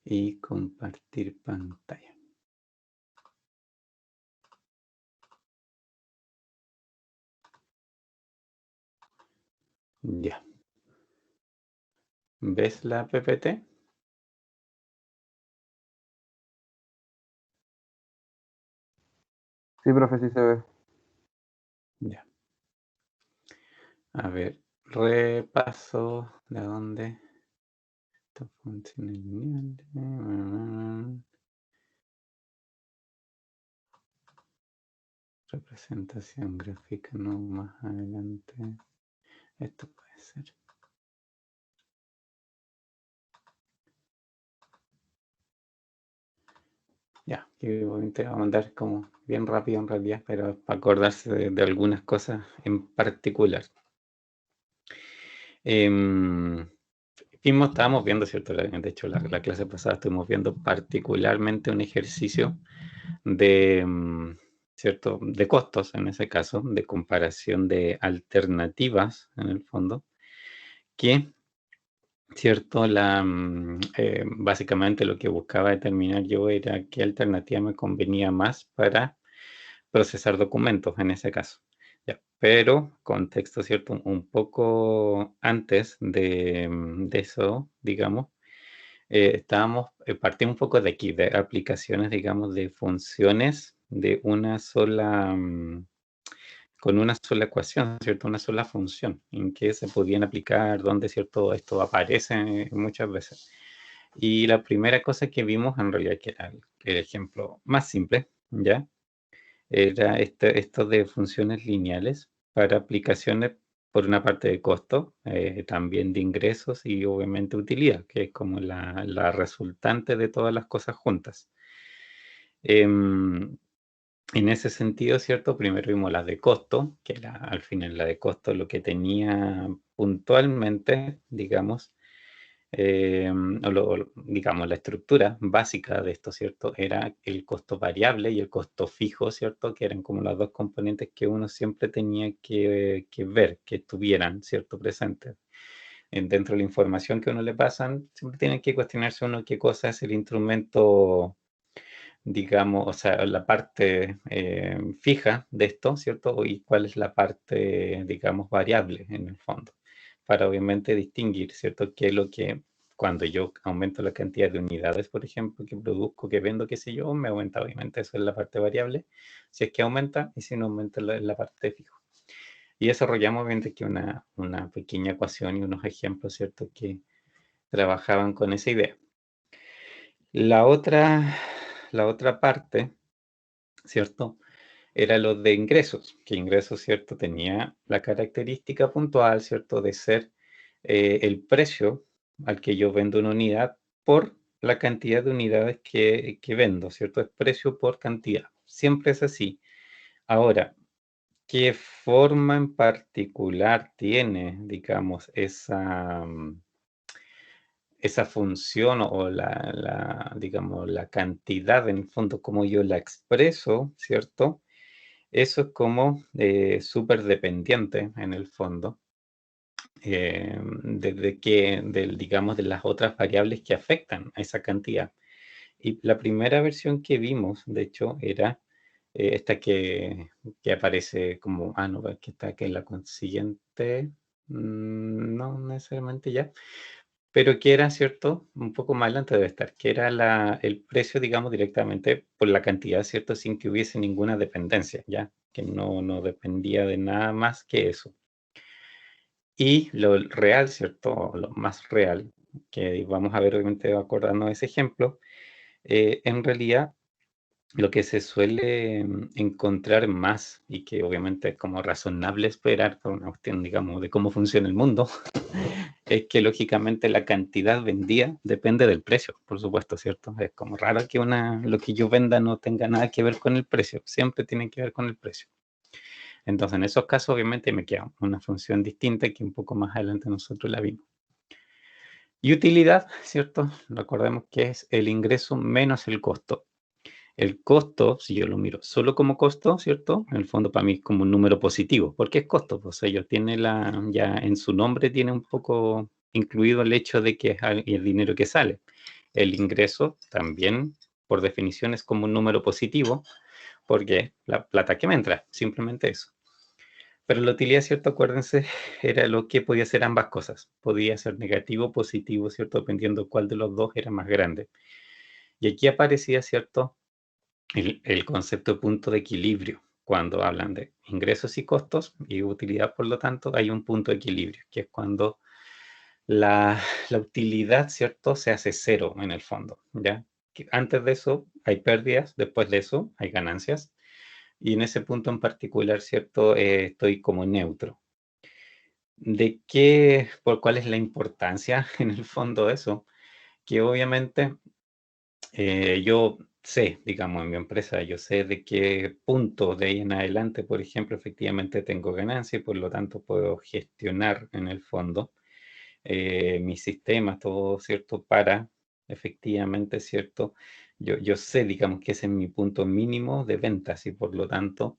y compartir pantalla. Ya. ¿Ves la PPT? Sí, profe, sí se ve. Ya. A ver, repaso de dónde. Estas funciones lineales. Representación gráfica, no más adelante. Esto puede ser. Ya, yo te voy a mandar como bien rápido en realidad, pero para acordarse de algunas cosas en particular. Estábamos viendo, ¿cierto? De hecho, la clase pasada estuvimos viendo particularmente un ejercicio de, ¿cierto? De costos, en ese caso, de comparación de alternativas, en el fondo, que, ¿cierto? Básicamente lo que buscaba determinar yo era qué alternativa me convenía más para procesar documentos, en ese caso. Ya, pero contexto, ¿cierto? Un poco antes de eso, digamos, partimos un poco de aquí, de aplicaciones, digamos, de funciones de una sola, con una sola ecuación, ¿cierto? Una sola función, en que se podían aplicar, donde, ¿cierto? Esto aparece muchas veces. Y la primera cosa que vimos, en realidad, que era el ejemplo más simple, ¿ya? Era esto de funciones lineales para aplicaciones, por una parte de costo, también de ingresos y obviamente utilidad, que es como la resultante de todas las cosas juntas. En ese sentido, ¿cierto? Primero vimos las de costo, que era al final la de costo lo que tenía puntualmente, digamos, digamos, la estructura básica de esto, ¿cierto? Era el costo variable y el costo fijo, ¿cierto? Que eran como las dos componentes que uno siempre tenía que ver, que estuvieran, ¿cierto? Presentes. Dentro de la información que a uno le pasan, siempre tiene que cuestionarse uno qué cosa es el instrumento, digamos, o sea, la parte fija de esto, ¿cierto? Y cuál es la parte, digamos, variable en el fondo, para obviamente distinguir, ¿cierto? Qué es lo que, cuando yo aumento la cantidad de unidades, por ejemplo, que produzco, que vendo, qué sé yo, me aumenta obviamente eso es la parte variable, si es que aumenta, y si no aumenta la parte fijo. Y desarrollamos obviamente que una pequeña ecuación y unos ejemplos, ¿cierto? Que trabajaban con esa idea. La otra parte, ¿cierto? Era lo de ingresos, que ingresos, ¿cierto? Tenía la característica puntual, ¿cierto? De ser el precio al que yo vendo una unidad por la cantidad de unidades que vendo, ¿cierto? Es precio por cantidad. Siempre es así. Ahora, ¿qué forma en particular tiene, digamos, esa función o digamos, la cantidad en el fondo, como yo la expreso, ¿cierto? Eso es como súper dependiente en el fondo digamos, de las otras variables que afectan a esa cantidad. Y la primera versión que vimos, de hecho, era esta que aparece como, no, que está que la consiguiente, no necesariamente ya, pero que era, ¿cierto? Un poco más adelante debe estar, que era el precio, digamos, directamente por la cantidad, ¿cierto? Sin que hubiese ninguna dependencia, ¿ya? Que no dependía de nada más que eso. Y lo real, ¿cierto? O lo más real, que vamos a ver obviamente acordando de ese ejemplo, en realidad lo que se suele encontrar más y que obviamente es como razonable esperar por una cuestión, digamos, de cómo funciona el mundo, es que lógicamente la cantidad vendida depende del precio, por supuesto, ¿cierto? Es como raro que lo que yo venda no tenga nada que ver con el precio, siempre tiene que ver con el precio. Entonces, en esos casos, obviamente, me queda una función distinta que un poco más adelante nosotros la vimos. Y utilidad, ¿cierto? Recordemos que es el ingreso menos el costo. El costo, si yo lo miro solo como costo, ¿cierto? En el fondo para mí es como un número positivo. ¿Por qué es costo? Pues ellos tienen ya en su nombre tiene un poco incluido el hecho de que es el dinero que sale. El ingreso también, por definición, es como un número positivo, porque la plata que me entra, simplemente eso. Pero la utilidad, ¿cierto? Acuérdense, era lo que podía ser ambas cosas. Podía ser negativo o positivo, ¿cierto? Dependiendo cuál de los dos era más grande. Y aquí aparecía, ¿cierto? El concepto de punto de equilibrio. Cuando hablan de ingresos y costos y utilidad, por lo tanto, hay un punto de equilibrio, que es cuando la utilidad, ¿cierto? Se hace cero en el fondo, ¿ya? Que antes de eso hay pérdidas, después de eso hay ganancias. Y en ese punto en particular, ¿cierto? Estoy como neutro. ¿De qué, por cuál es la importancia en el fondo de eso? Que obviamente yo sé, digamos, en mi empresa, yo sé de qué punto de ahí en adelante, por ejemplo, efectivamente tengo ganancia y por lo tanto puedo gestionar en el fondo mis sistemas, todo, ¿cierto? Para efectivamente, ¿cierto? Yo sé, digamos, que ese es mi punto mínimo de ventas y por lo tanto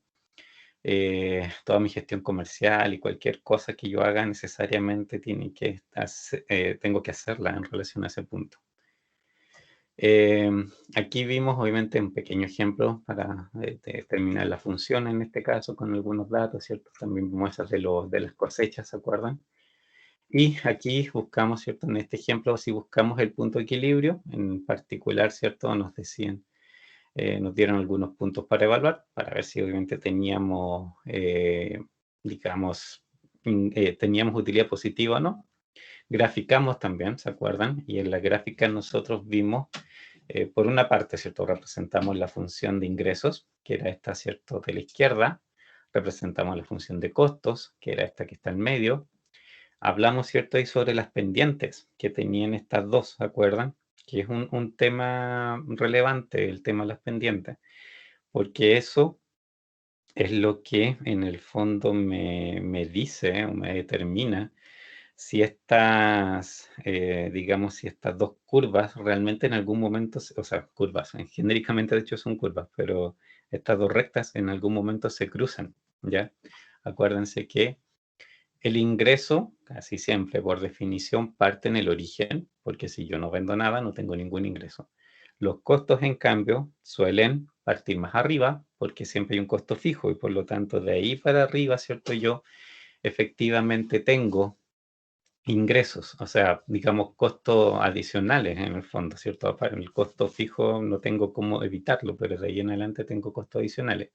toda mi gestión comercial y cualquier cosa que yo haga necesariamente tengo que hacerla en relación a ese punto. Aquí vimos obviamente un pequeño ejemplo para determinar la función en este caso con algunos datos, ¿cierto? También muestras de las cosechas, ¿se acuerdan? Y aquí buscamos, ¿cierto? En este ejemplo, si buscamos el punto de equilibrio, en particular, ¿cierto? Nos decían, nos dieron algunos puntos para evaluar, para ver si obviamente teníamos, digamos, teníamos utilidad positiva o no. Graficamos también, ¿se acuerdan? Y en la gráfica nosotros vimos, por una parte, ¿cierto? Representamos la función de ingresos, que era esta, ¿cierto? De la izquierda. Representamos la función de costos, que era esta que está en medio. Hablamos, ¿cierto? Ahí sobre las pendientes que tenían estas dos, ¿se acuerdan? Que es un tema relevante, el tema de las pendientes, porque eso es lo que en el fondo me dice o me determina si estas, digamos, si estas dos curvas realmente en algún momento, o sea, curvas, genéricamente de hecho son curvas, pero estas dos rectas en algún momento se cruzan, ¿ya? Acuérdense que el ingreso, casi siempre por definición, parte en el origen, porque si yo no vendo nada, no tengo ningún ingreso. Los costos, en cambio, suelen partir más arriba, porque siempre hay un costo fijo y por lo tanto de ahí para arriba, ¿cierto? Yo efectivamente tengo ingresos, o sea, digamos costos adicionales en el fondo, ¿cierto? Para el costo fijo no tengo cómo evitarlo, pero de ahí en adelante tengo costos adicionales.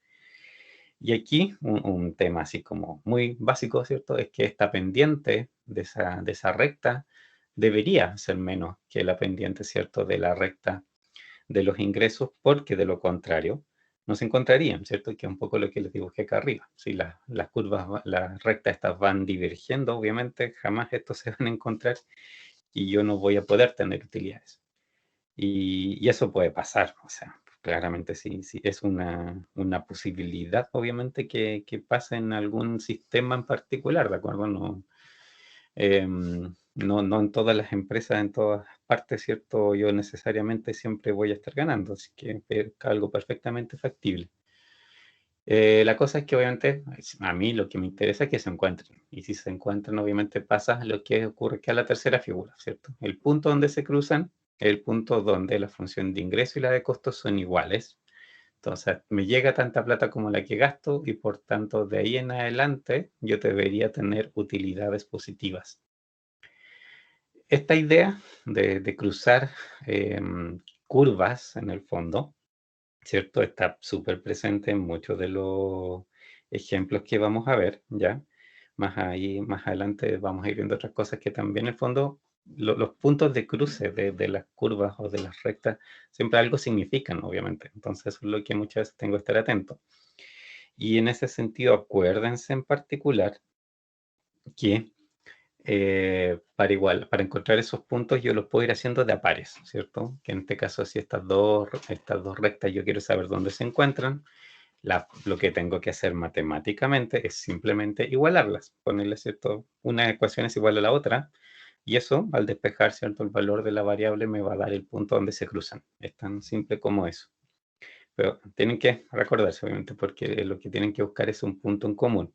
Y aquí un tema así como muy básico, ¿cierto? Es que esta pendiente de esa recta debería ser menos que la pendiente, ¿cierto? De la recta de los ingresos, porque de lo contrario no se encontrarían, ¿cierto? Que es un poco lo que les dibujé acá arriba. Si las curvas, las rectas estas van divergiendo, obviamente jamás estos se van a encontrar y yo no voy a poder tener utilidades. Y eso puede pasar, o sea, claramente sí, es una posibilidad, obviamente, que pase en algún sistema en particular, ¿de acuerdo? No en todas las empresas, en todas partes, ¿cierto? Yo necesariamente siempre voy a estar ganando, así que es algo perfectamente factible. La cosa es que obviamente a mí lo que me interesa es que se encuentren. Y si se encuentran, obviamente pasa lo que ocurre que a la tercera figura, ¿cierto? El punto donde se cruzan es el punto donde la función de ingreso y la de costos son iguales. Entonces, me llega tanta plata como la que gasto y por tanto de ahí en adelante yo debería tener utilidades positivas. Esta idea de cruzar curvas en el fondo, ¿cierto? Está súper presente en muchos de los ejemplos que vamos a ver, ¿ya? Más adelante vamos a ir viendo otras cosas que también en el fondo los puntos de cruce de las curvas o de las rectas siempre algo significan, obviamente. Entonces eso es lo que muchas veces tengo que estar atento. Y en ese sentido, acuérdense en particular que para encontrar esos puntos yo los puedo ir haciendo de a pares, ¿cierto? Que en este caso, si estas dos rectas yo quiero saber dónde se encuentran, lo que tengo que hacer matemáticamente es simplemente igualarlas, ponerle, ¿cierto? Una ecuación es igual a la otra, y eso, al despejar, ¿cierto? El valor de la variable me va a dar el punto donde se cruzan. Es tan simple como eso. Pero tienen que recordarse, obviamente, porque lo que tienen que buscar es un punto en común.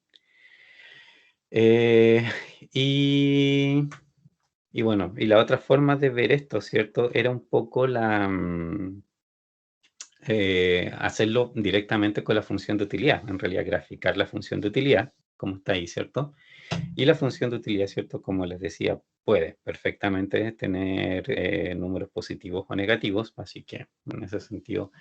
Eh, y Y bueno, y la otra forma de ver esto, ¿cierto? Era un poco hacerlo directamente con la función de utilidad, en realidad graficar la función de utilidad, como está ahí, ¿cierto? Y la función de utilidad, ¿cierto? Como les decía, puede perfectamente tener números positivos o negativos, así que en ese sentido,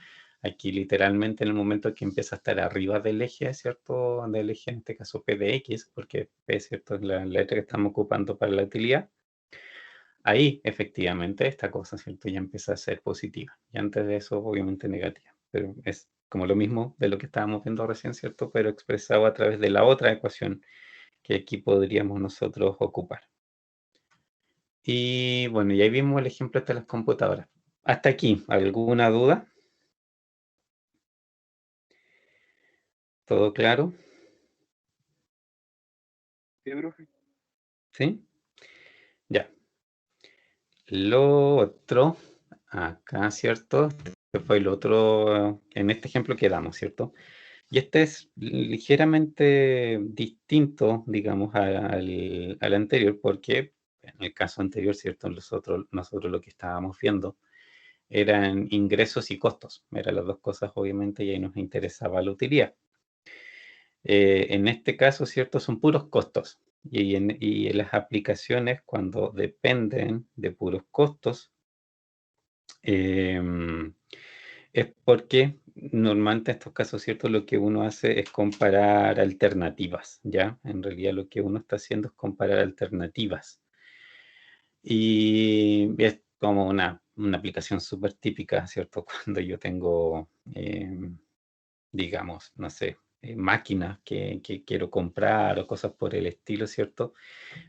aquí literalmente en el momento que empieza a estar arriba del eje, ¿cierto? Del eje, en este caso P de X, porque P, ¿cierto? Es la letra que estamos ocupando para la utilidad. Ahí, efectivamente, esta cosa, ¿cierto? Ya empieza a ser positiva. Y antes de eso, obviamente, negativa. Pero es como lo mismo de lo que estábamos viendo recién, ¿cierto? Pero expresado a través de la otra ecuación que aquí podríamos nosotros ocupar. Y bueno, y ahí vimos el ejemplo de las computadoras. Hasta aquí, ¿alguna duda? ¿Todo claro? Sí, profe. ¿Sí? Ya. Lo otro, acá, ¿cierto? Que fue lo otro, en este ejemplo que damos, ¿cierto? Y este es ligeramente distinto, digamos, al anterior, porque en el caso anterior, ¿cierto? Nosotros lo que estábamos viendo eran ingresos y costos. Eran las dos cosas, obviamente, y ahí nos interesaba la utilidad. En este caso, ¿cierto? Son puros costos. Y en las aplicaciones, cuando dependen de puros costos, em, es porque normalmente en estos casos, ¿cierto? Lo que uno hace es comparar alternativas, ¿ya? En realidad lo que uno está haciendo es comparar alternativas. Y es como una aplicación súper típica, ¿cierto? Cuando yo tengo, digamos, no sé, máquinas que quiero comprar o cosas por el estilo, ¿cierto?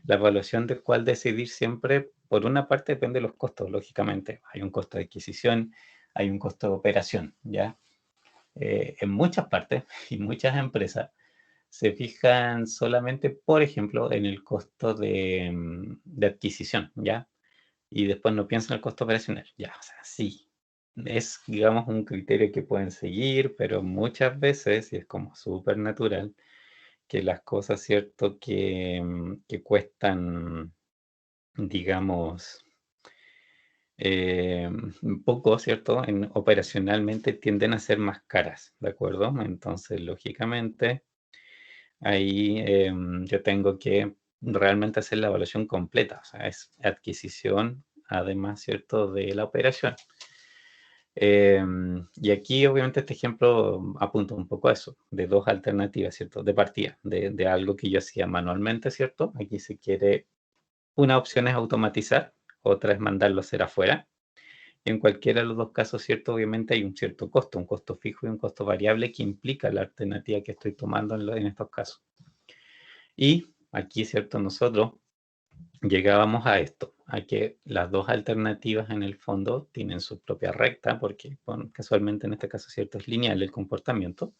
La evaluación de cuál decidir siempre, por una parte, depende de los costos, lógicamente. Hay un costo de adquisición, hay un costo de operación, ¿ya? En muchas partes y muchas empresas se fijan solamente, por ejemplo, en el costo de adquisición, ¿ya? Y después no piensan en el costo operacional, ya, o sea, sí. Es, digamos, un criterio que pueden seguir, pero muchas veces, y es como súper natural, que las cosas, ¿cierto? Que cuestan, digamos, eh, poco, ¿cierto? Operacionalmente tienden a ser más caras, ¿de acuerdo? Entonces, lógicamente, ahí yo tengo que realmente hacer la evaluación completa, o sea, es adquisición, además, ¿cierto? De la operación. Y aquí, obviamente, este ejemplo apunta un poco a eso, de dos alternativas, ¿cierto? De partida, de algo que yo hacía manualmente, ¿cierto? Aquí se quiere, una opción es automatizar, otra es mandarlo a hacer afuera. Y en cualquiera de los dos casos, ¿cierto? Obviamente hay un cierto costo, un costo fijo y un costo variable que implica la alternativa que estoy tomando en estos casos. Y aquí, ¿cierto? Nosotros llegábamos a esto, a que las dos alternativas en el fondo tienen su propia recta, porque bueno, casualmente en este caso, ¿cierto? Es lineal el comportamiento.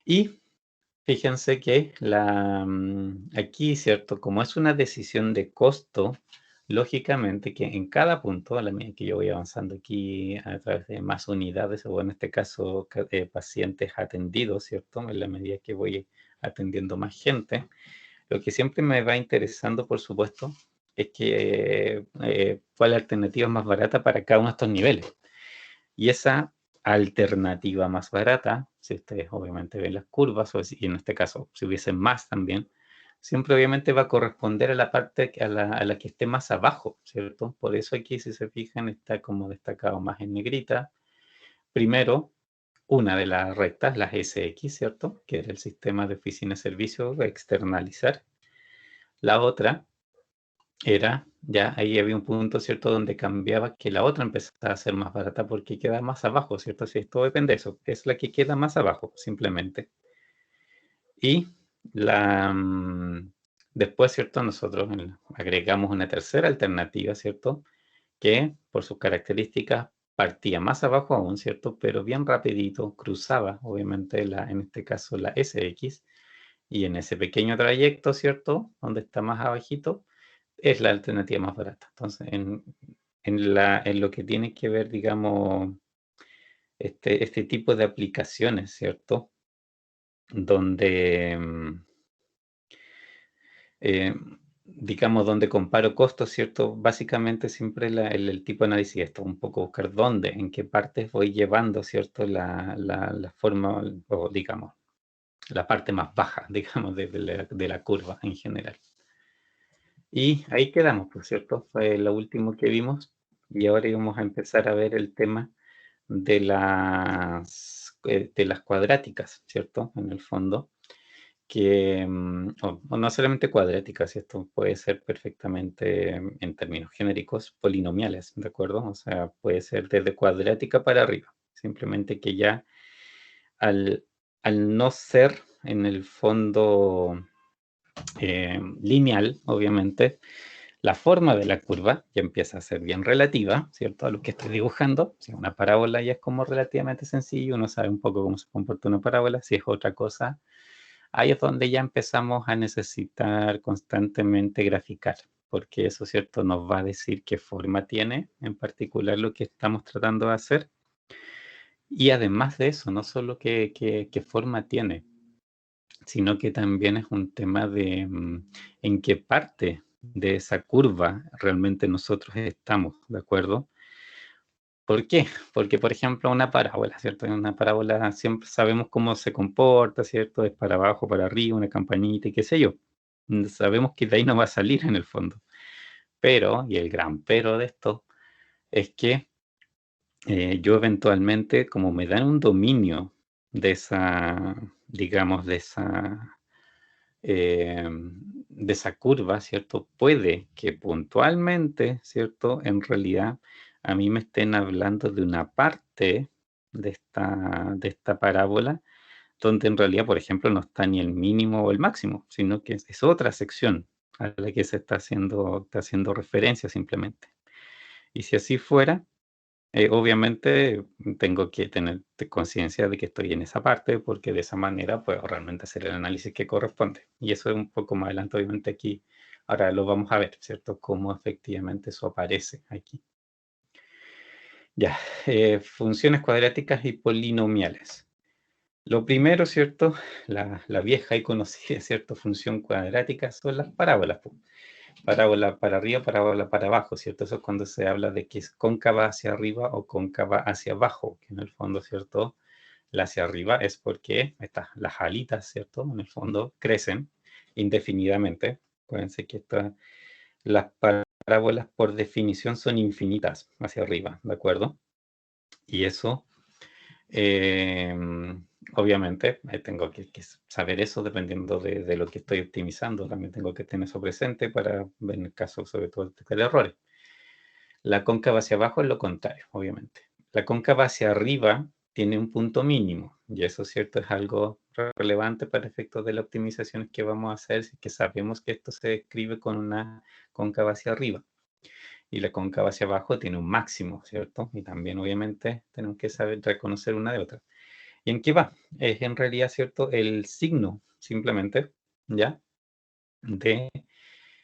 Y fíjense que aquí, ¿cierto? Como es una decisión de costo, lógicamente que en cada punto, a la medida que yo voy avanzando aquí a través de más unidades, o en este caso pacientes atendidos, ¿cierto? En la medida que voy atendiendo más gente, lo que siempre me va interesando, por supuesto, es que cuál alternativa es más barata para cada uno de estos niveles. Y esa alternativa más barata, si ustedes obviamente ven las curvas, y en este caso si hubiesen más también, siempre obviamente va a corresponder a la parte a la que esté más abajo, ¿cierto? Por eso aquí, si se fijan, está como destacado más en negrita. Primero, una de las rectas, las SX, ¿cierto? Que era el sistema de oficina de servicio, externalizar. La otra era, ya ahí había un punto, ¿cierto?, donde cambiaba que la otra empezaba a ser más barata porque queda más abajo, ¿cierto? Si esto depende de eso, es la que queda más abajo, simplemente. Y la, después, ¿cierto?, nosotros agregamos una tercera alternativa, ¿cierto?, que por sus características partía más abajo aún, ¿cierto?, pero bien rapidito, cruzaba, obviamente, en este caso, la SX, y en ese pequeño trayecto, ¿cierto?, donde está más abajito, es la alternativa más barata. Entonces, en lo que tiene que ver, digamos, este tipo de aplicaciones, ¿cierto? Donde, eh, digamos, donde comparo costos, ¿cierto? Básicamente siempre el tipo de análisis es esto, un poco buscar dónde, en qué partes voy llevando, ¿cierto? La forma, o digamos, la parte más baja, digamos, de la curva en general. Y ahí quedamos, por cierto, fue lo último que vimos. Y ahora íbamos a empezar a ver el tema de las cuadráticas, ¿cierto? En el fondo, que, o no solamente cuadráticas, esto puede ser perfectamente, en términos genéricos, polinomiales, ¿de acuerdo? O sea, puede ser desde cuadrática para arriba. Simplemente que ya al, al no ser en el fondo lineal, obviamente, la forma de la curva ya empieza a ser bien relativa, ¿cierto? A lo que estoy dibujando. Si una parábola ya es como relativamente sencillo, uno sabe un poco cómo se comporta una parábola. Si es otra cosa, ahí es donde ya empezamos a necesitar constantemente graficar, porque eso, ¿cierto?, nos va a decir qué forma tiene en particular lo que estamos tratando de hacer. Y además de eso, no solo qué forma tiene, sino que también es un tema de en qué parte de esa curva realmente nosotros estamos, ¿de acuerdo? ¿Por qué? Porque, por ejemplo, una parábola, ¿cierto? En una parábola siempre sabemos cómo se comporta, ¿cierto? Es para abajo, para arriba, una campanita y qué sé yo. Sabemos que de ahí no va a salir en el fondo. Pero, y el gran pero de esto, es que yo eventualmente, como me dan un dominio de esa, digamos, de esa curva, ¿cierto? Puede que puntualmente, ¿cierto? En realidad a mí me estén hablando de una parte de esta parábola donde en realidad, por ejemplo, no está ni el mínimo o el máximo, sino que es otra sección a la que se está haciendo referencia simplemente. Y si así fuera, obviamente tengo que tener conciencia de que estoy en esa parte porque de esa manera puedo realmente hacer el análisis que corresponde. Y eso es un poco más adelante, obviamente aquí, ahora lo vamos a ver, ¿cierto? Cómo efectivamente eso aparece aquí. Ya, funciones cuadráticas y polinomiales. Lo primero, ¿cierto? La vieja y conocida, ¿cierto? Función cuadrática son las parábolas, po. Parábola para arriba, parábola para abajo, ¿cierto? Eso es cuando se habla de que es cóncava hacia arriba o cóncava hacia abajo, que en el fondo, ¿cierto? La hacia arriba es porque las alitas, ¿cierto? En el fondo crecen indefinidamente. Acuérdense que las parábolas por definición son infinitas hacia arriba, ¿de acuerdo? Y eso, eh, obviamente, tengo que saber eso dependiendo de lo que estoy optimizando. También tengo que tener eso presente para ver en el caso, sobre todo, de errores. La cóncava hacia abajo es lo contrario, obviamente. La cóncava hacia arriba tiene un punto mínimo, y eso, cierto, es algo relevante para efectos de las optimizaciones que vamos a hacer, si que sabemos que esto se escribe con una cóncava hacia arriba. Y la cóncava hacia abajo tiene un máximo, ¿cierto? Y también, obviamente, tenemos que saber reconocer una de otra. ¿Y en qué va? Es en realidad, ¿cierto?, el signo, simplemente, ¿ya? De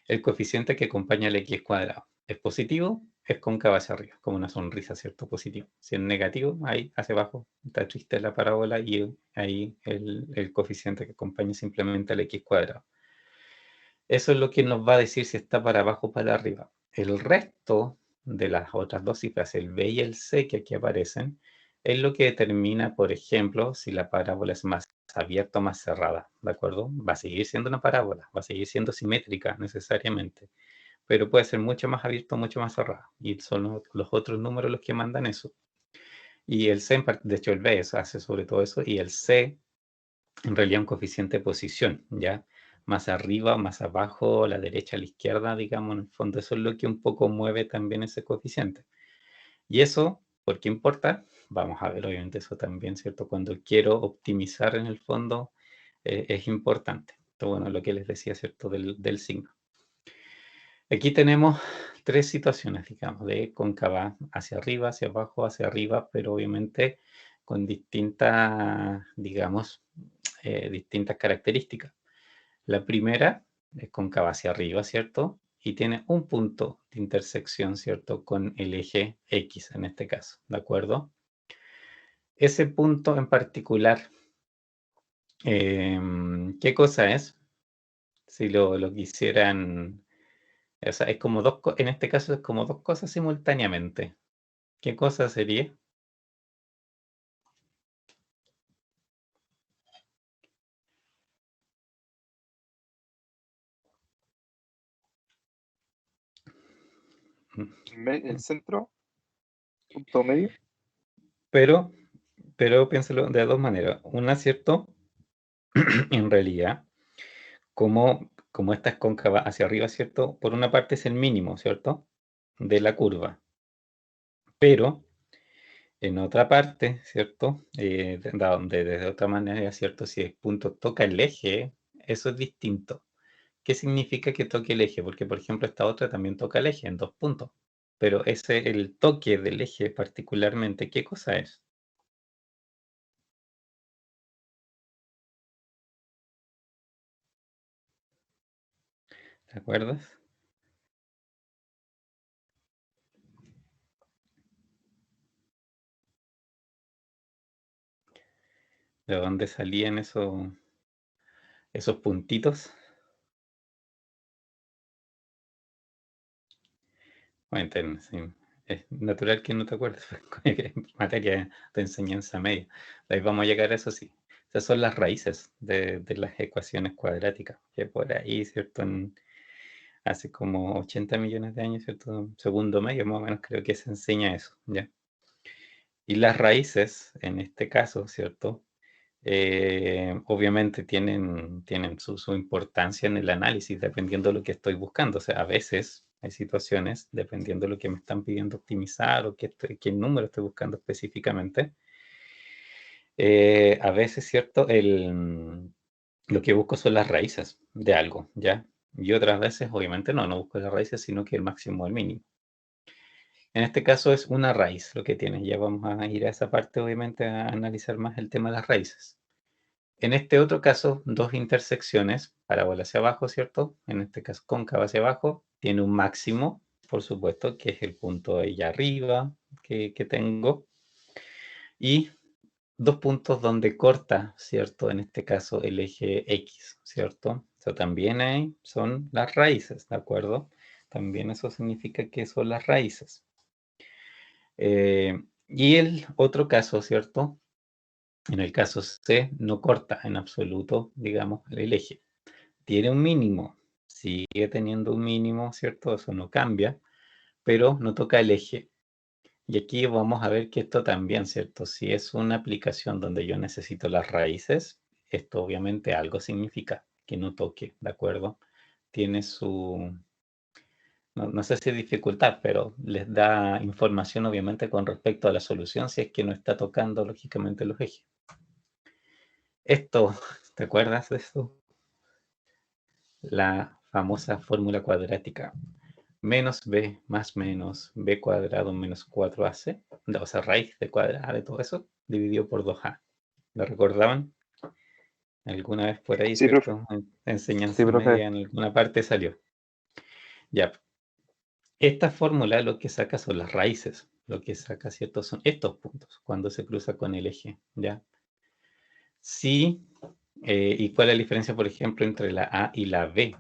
el coeficiente que acompaña al x cuadrado. ¿Es positivo? Es cóncava hacia arriba, como una sonrisa, ¿cierto? Positivo. Si es negativo, ahí hacia abajo está triste la parábola y ahí el coeficiente que acompaña simplemente al x cuadrado. Eso es lo que nos va a decir si está para abajo o para arriba. El resto de las otras dos cifras, el b y el c que aquí aparecen, es lo que determina, por ejemplo, si la parábola es más abierta o más cerrada, ¿de acuerdo? Va a seguir siendo una parábola, va a seguir siendo simétrica necesariamente, pero puede ser mucho más abierto o mucho más cerrado. Y son los otros números los que mandan eso. Y el C, de hecho el B hace sobre todo eso, y el C en realidad un coeficiente de posición, ¿ya? Más arriba, más abajo, a la derecha, a la izquierda, digamos, en el fondo eso es lo que un poco mueve también ese coeficiente. Y eso, ¿por qué importa? Vamos a ver, obviamente eso también, ¿cierto? Cuando quiero optimizar en el fondo, es importante. Esto, bueno, lo que les decía, ¿cierto? Del signo. Aquí tenemos tres situaciones, digamos, de cóncava hacia arriba, pero obviamente con distintas, digamos, distintas características. La primera es cóncava hacia arriba, ¿cierto? Y tiene un punto de intersección, ¿cierto? Con el eje X en este caso, ¿de acuerdo? Ese punto en particular, ¿qué cosa es? Si lo quisieran O sea, es como en este caso es como dos cosas simultáneamente. ¿Qué cosa sería? El centro, punto medio. Pero, pero piénsalo de dos maneras. Una, ¿cierto? En realidad, como esta es cóncava hacia arriba, ¿cierto? Por una parte es el mínimo, ¿cierto? De la curva. Pero en otra parte, ¿cierto? Donde de otra manera, ¿cierto? Si el punto toca el eje, eso es distinto. ¿Qué significa que toque el eje? Porque, por ejemplo, esta otra también toca el eje en 2 puntos. Pero el toque del eje particularmente, ¿qué cosa es? ¿Te acuerdas? ¿De dónde salían esos puntitos? Bueno, sí, es natural que no te acuerdes, porque es materia de enseñanza media. De ahí vamos a llegar a eso, sí. Esas son las raíces de las ecuaciones cuadráticas, que por ahí, ¿cierto? Hace como 80 millones de años, ¿cierto? Segundo medio, más o menos, creo que se enseña eso, ¿ya? Y las raíces, en este caso, ¿cierto? Obviamente tienen su importancia en el análisis, dependiendo de lo que estoy buscando. O sea, a veces hay situaciones, dependiendo de lo que me están pidiendo optimizar o qué número estoy buscando específicamente. A veces, ¿cierto? Lo que busco son las raíces de algo, ¿ya? Y otras veces, obviamente, no busco las raíces, sino que el máximo o el mínimo. En este caso es una raíz lo que tiene. Ya vamos a ir a esa parte, obviamente, a analizar más el tema de las raíces. En este otro caso, dos intersecciones, parábola hacia abajo, ¿cierto? En este caso, cóncava hacia abajo, tiene un máximo, por supuesto, que es el punto ahí arriba que tengo, y dos puntos donde corta, ¿cierto? En este caso, el eje X, ¿cierto? Eso también ahí son las raíces, ¿de acuerdo? También eso significa que son las raíces. Y el otro caso, ¿cierto? En el caso C, no corta en absoluto, digamos, el eje. Tiene un mínimo, sigue teniendo un mínimo, ¿cierto? Eso no cambia, pero no toca el eje. Y aquí vamos a ver que esto también, ¿cierto? Si es una aplicación donde yo necesito las raíces, esto obviamente algo significa que no toque, ¿de acuerdo? Tiene no sé si dificultad, pero les da información obviamente con respecto a la solución si es que no está tocando lógicamente los ejes. Esto, ¿te acuerdas de esto? La famosa fórmula cuadrática. Menos b más menos b cuadrado menos 4ac, o sea, raíz de cuadrada de todo eso, dividido por 2a. ¿Lo recordaban? Alguna vez por ahí, Sí, profe. ¿cierto? En Sí, enseñanza profe. media en alguna parte salió. Ya, esta fórmula lo que saca son las raíces. Lo que saca, ¿cierto? Son estos puntos cuando se cruza con el eje, ¿ya? Sí, ¿y cuál es la diferencia, por ejemplo, entre la a y la b?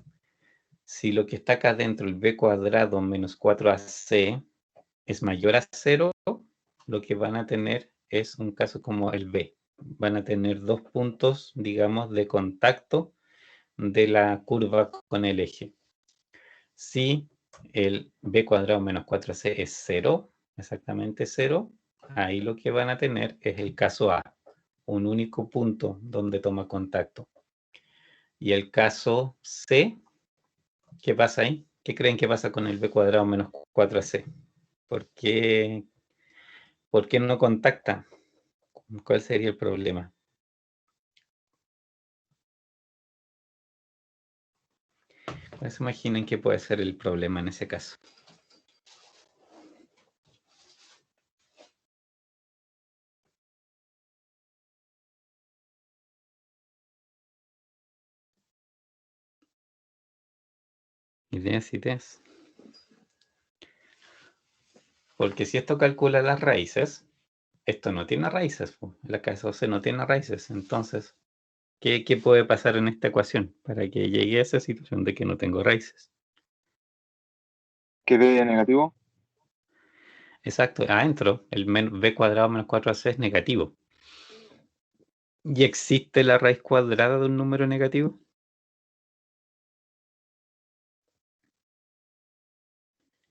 Si lo que está acá dentro, el b cuadrado menos 4ac, es mayor a 0, lo que van a tener es un caso como el B. Van a tener dos puntos, digamos, de contacto de la curva con el eje. Si el B cuadrado menos 4C es 0, exactamente 0, ahí lo que van a tener es el caso A, un único punto donde toma contacto. Y el caso C, ¿qué pasa ahí? ¿Qué creen que pasa con el B cuadrado menos 4C? ¿Por qué, ¿Por qué no contacta? ¿Cuál sería el problema? ¿Cuál se imaginan que puede ser el problema en ese caso? Ideas, ideas. Porque si esto calcula las raíces, esto no tiene raíces. La casa C no tiene raíces. Entonces, ¿qué puede pasar en esta ecuación para que llegue a esa situación de que no tengo raíces? que B negativo. Exacto, adentro, el b cuadrado menos 4ac es negativo. ¿Y existe la raíz cuadrada de un número negativo?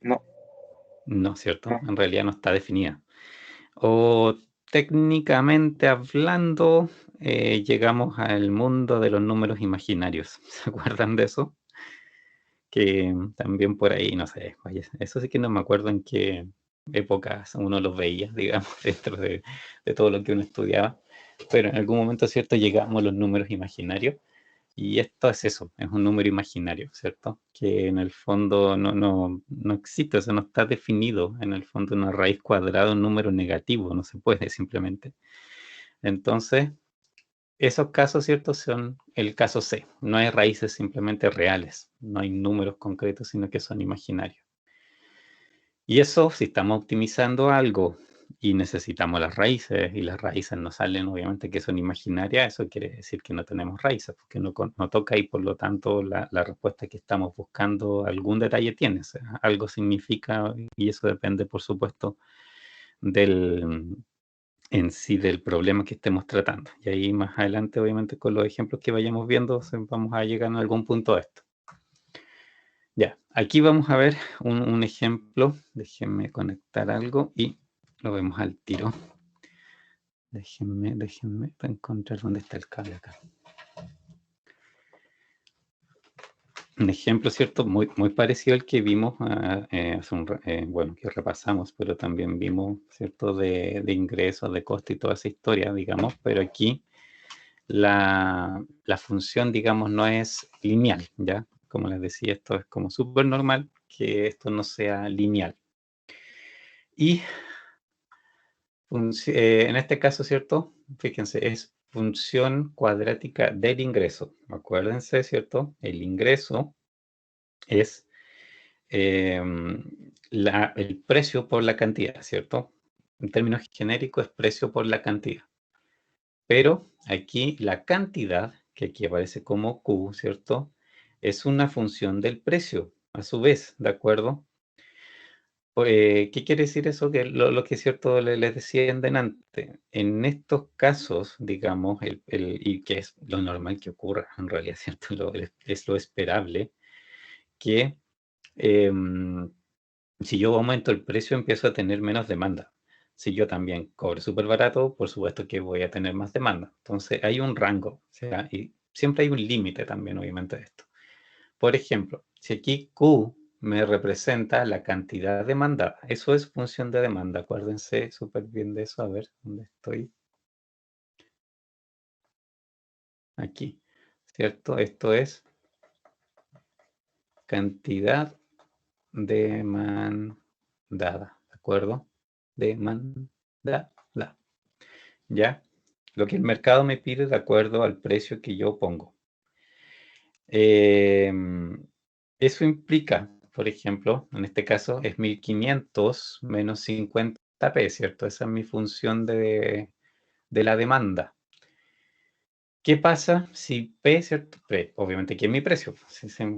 No, No, ¿cierto? no. En realidad no está definida. O técnicamente hablando, llegamos al mundo de los números imaginarios. ¿Se acuerdan de eso? Que también por ahí, no sé, vaya, eso sí que no me acuerdo en qué épocas uno los veía, digamos, dentro de todo lo que uno estudiaba, pero en algún momento, ¿cierto? Llegamos a los números imaginarios y esto es eso, es un número imaginario, ¿cierto? Que en el fondo no existe, o sea, no está definido en el fondo una raíz cuadrada, un número negativo, no se puede simplemente. Entonces, esos casos, ¿cierto? Son el caso C. No hay raíces simplemente reales, no hay números concretos, sino que son imaginarios. Y eso, si estamos optimizando algo y necesitamos las raíces, y las raíces nos salen obviamente que son imaginarias, eso quiere decir que no tenemos raíces, porque no toca y por lo tanto la respuesta que estamos buscando algún detalle tiene, o sea, algo significa, y eso depende por supuesto del en sí del problema que estemos tratando. Y ahí más adelante, obviamente, con los ejemplos que vayamos viendo, vamos a llegar en algún punto a esto. Ya, aquí vamos a ver un ejemplo. Déjenme conectar algo y lo vemos al tiro. Déjenme encontrar dónde está el cable acá. Un ejemplo, ¿cierto? Muy parecido al que vimos bueno, que repasamos, pero también vimos, ¿cierto? De ingresos, de costo y toda esa historia, digamos, pero aquí la función, digamos, no es lineal, ¿ya? Como les decía, esto es como súper normal que esto no sea lineal. Y en este caso, ¿cierto? Fíjense, es función cuadrática del ingreso. Acuérdense, ¿cierto? El ingreso es el precio por la cantidad, ¿cierto? En términos genéricos es precio por la cantidad. Pero aquí la cantidad, que aquí aparece como Q, ¿cierto? Es una función del precio, a su vez, ¿de acuerdo? ¿Qué quiere decir eso? Que lo que es cierto les decía en delante. En estos casos, digamos, y que es lo normal que ocurra, en realidad, ¿cierto? Es lo esperable, que si yo aumento el precio, empiezo a tener menos demanda. Si yo también cobro súper barato, por supuesto que voy a tener más demanda. Entonces, hay un rango, o sea, y siempre hay un límite también, obviamente, de esto. Por ejemplo, si aquí Q me representa la cantidad demandada, eso es función de demanda. Acuérdense súper bien de eso. A ver, ¿dónde estoy? Aquí, ¿cierto? Esto es cantidad demandada, ¿de acuerdo? Demandada. ¿Ya? Lo que el mercado me pide de acuerdo al precio que yo pongo. Eso implica, por ejemplo, en este caso es 1500 menos 50p, ¿cierto? Esa es mi función de la demanda. ¿Qué pasa si P, ¿cierto? P, obviamente que es mi precio.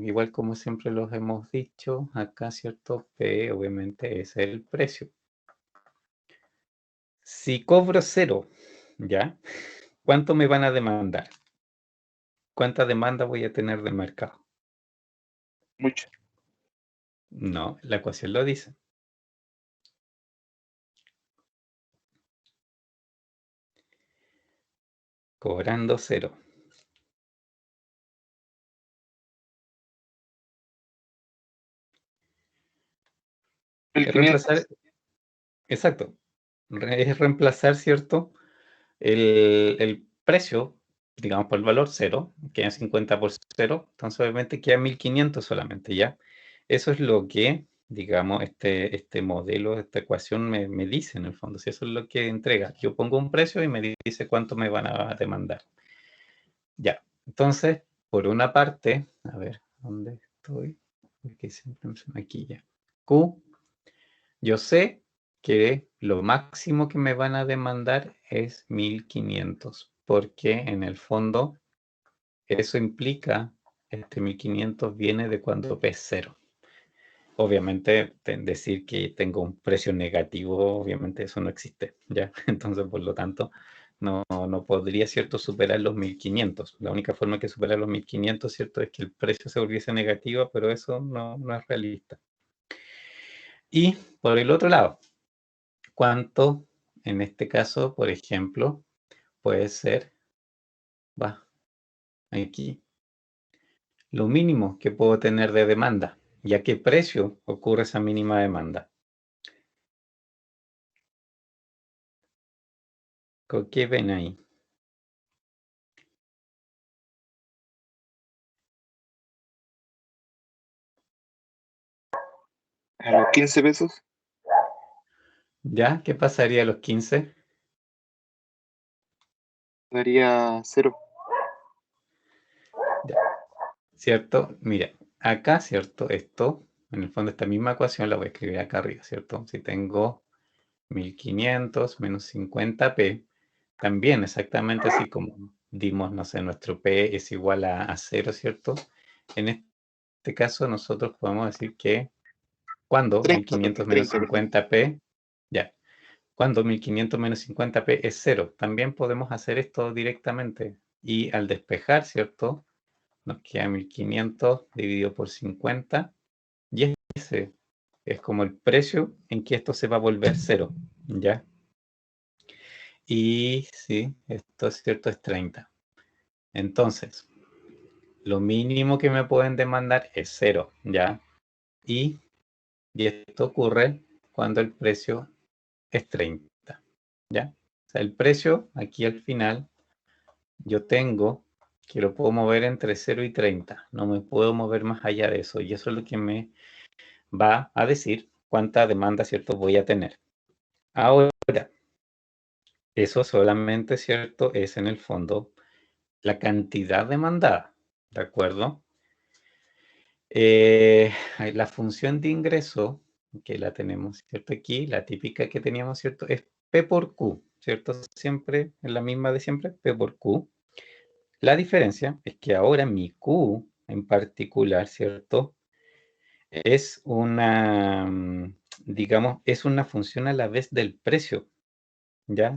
Igual como siempre los hemos dicho, acá, ¿cierto? P, obviamente, es el precio. Si cobro 0, ¿ya? ¿Cuánto me van a demandar? ¿Cuánta demanda voy a tener del mercado? Mucho. No, la ecuación lo dice. Cobrando 0. Es 1500. reemplazar, exacto, es reemplazar, ¿cierto? El precio, digamos, por el valor 0, queda 50 por 0, entonces obviamente queda 1500 solamente, ¿ya? Eso es lo que, digamos, este modelo, esta ecuación me dice en el fondo, si eso es lo que entrega. Yo pongo un precio y me dice cuánto me van a demandar. Ya, entonces, por una parte, a ver, ¿dónde estoy? Porque siempre aquí ya. Q, yo sé que lo máximo que me van a demandar es 1500, porque en el fondo eso implica, este 1500 viene de cuando P es 0. obviamente decir que tengo un precio negativo, obviamente eso no existe, ¿ya? Entonces, por lo tanto, no podría, ¿cierto?, superar los 1500. La única forma que superar los 1500, ¿cierto?, es que el precio se volviese negativo, pero eso no es realista. Y por el otro lado, ¿cuánto, en este caso, por ejemplo, puede ser, aquí, lo mínimo que puedo tener de demanda? ¿Y a qué precio ocurre esa mínima demanda? ¿Qué ven ahí? A los 15 pesos ¿Ya? ¿Qué pasaría a los 15? daría 0. Ya. ¿Cierto? Mira, acá, ¿cierto? Esto, en el fondo, esta misma ecuación la voy a escribir acá arriba, ¿cierto? Si tengo 1500 menos 50p, también exactamente así como dimos, no sé, nuestro p es igual a 0, ¿cierto? En este caso, nosotros podemos decir que cuando 1500 menos 30, perdón. 50p, ya, cuando 1500 menos 50p es 0, también podemos hacer esto directamente. Y al despejar, ¿cierto?, nos queda 1500 dividido por 50, y ese es como el precio en que esto se va a volver 0, ¿ya? Y sí, esto es cierto, es 30. Entonces, lo mínimo que me pueden demandar es 0, ¿ya? Y esto ocurre cuando el precio es 30, ¿ya? O sea, el precio aquí al final yo tengo que lo puedo mover entre 0 y 30, no me puedo mover más allá de eso, y eso es lo que me va a decir cuánta demanda, ¿cierto?, voy a tener. Ahora, eso solamente, ¿cierto?, es en el fondo la cantidad demandada, ¿de acuerdo? La función de ingreso, que la tenemos, ¿cierto?, aquí, la típica que teníamos, ¿cierto?, es P por Q, ¿cierto? Siempre, es la misma de siempre, P por Q. La diferencia es que ahora mi Q en particular, ¿cierto?, es una, digamos, es una función a la vez del precio, ¿ya?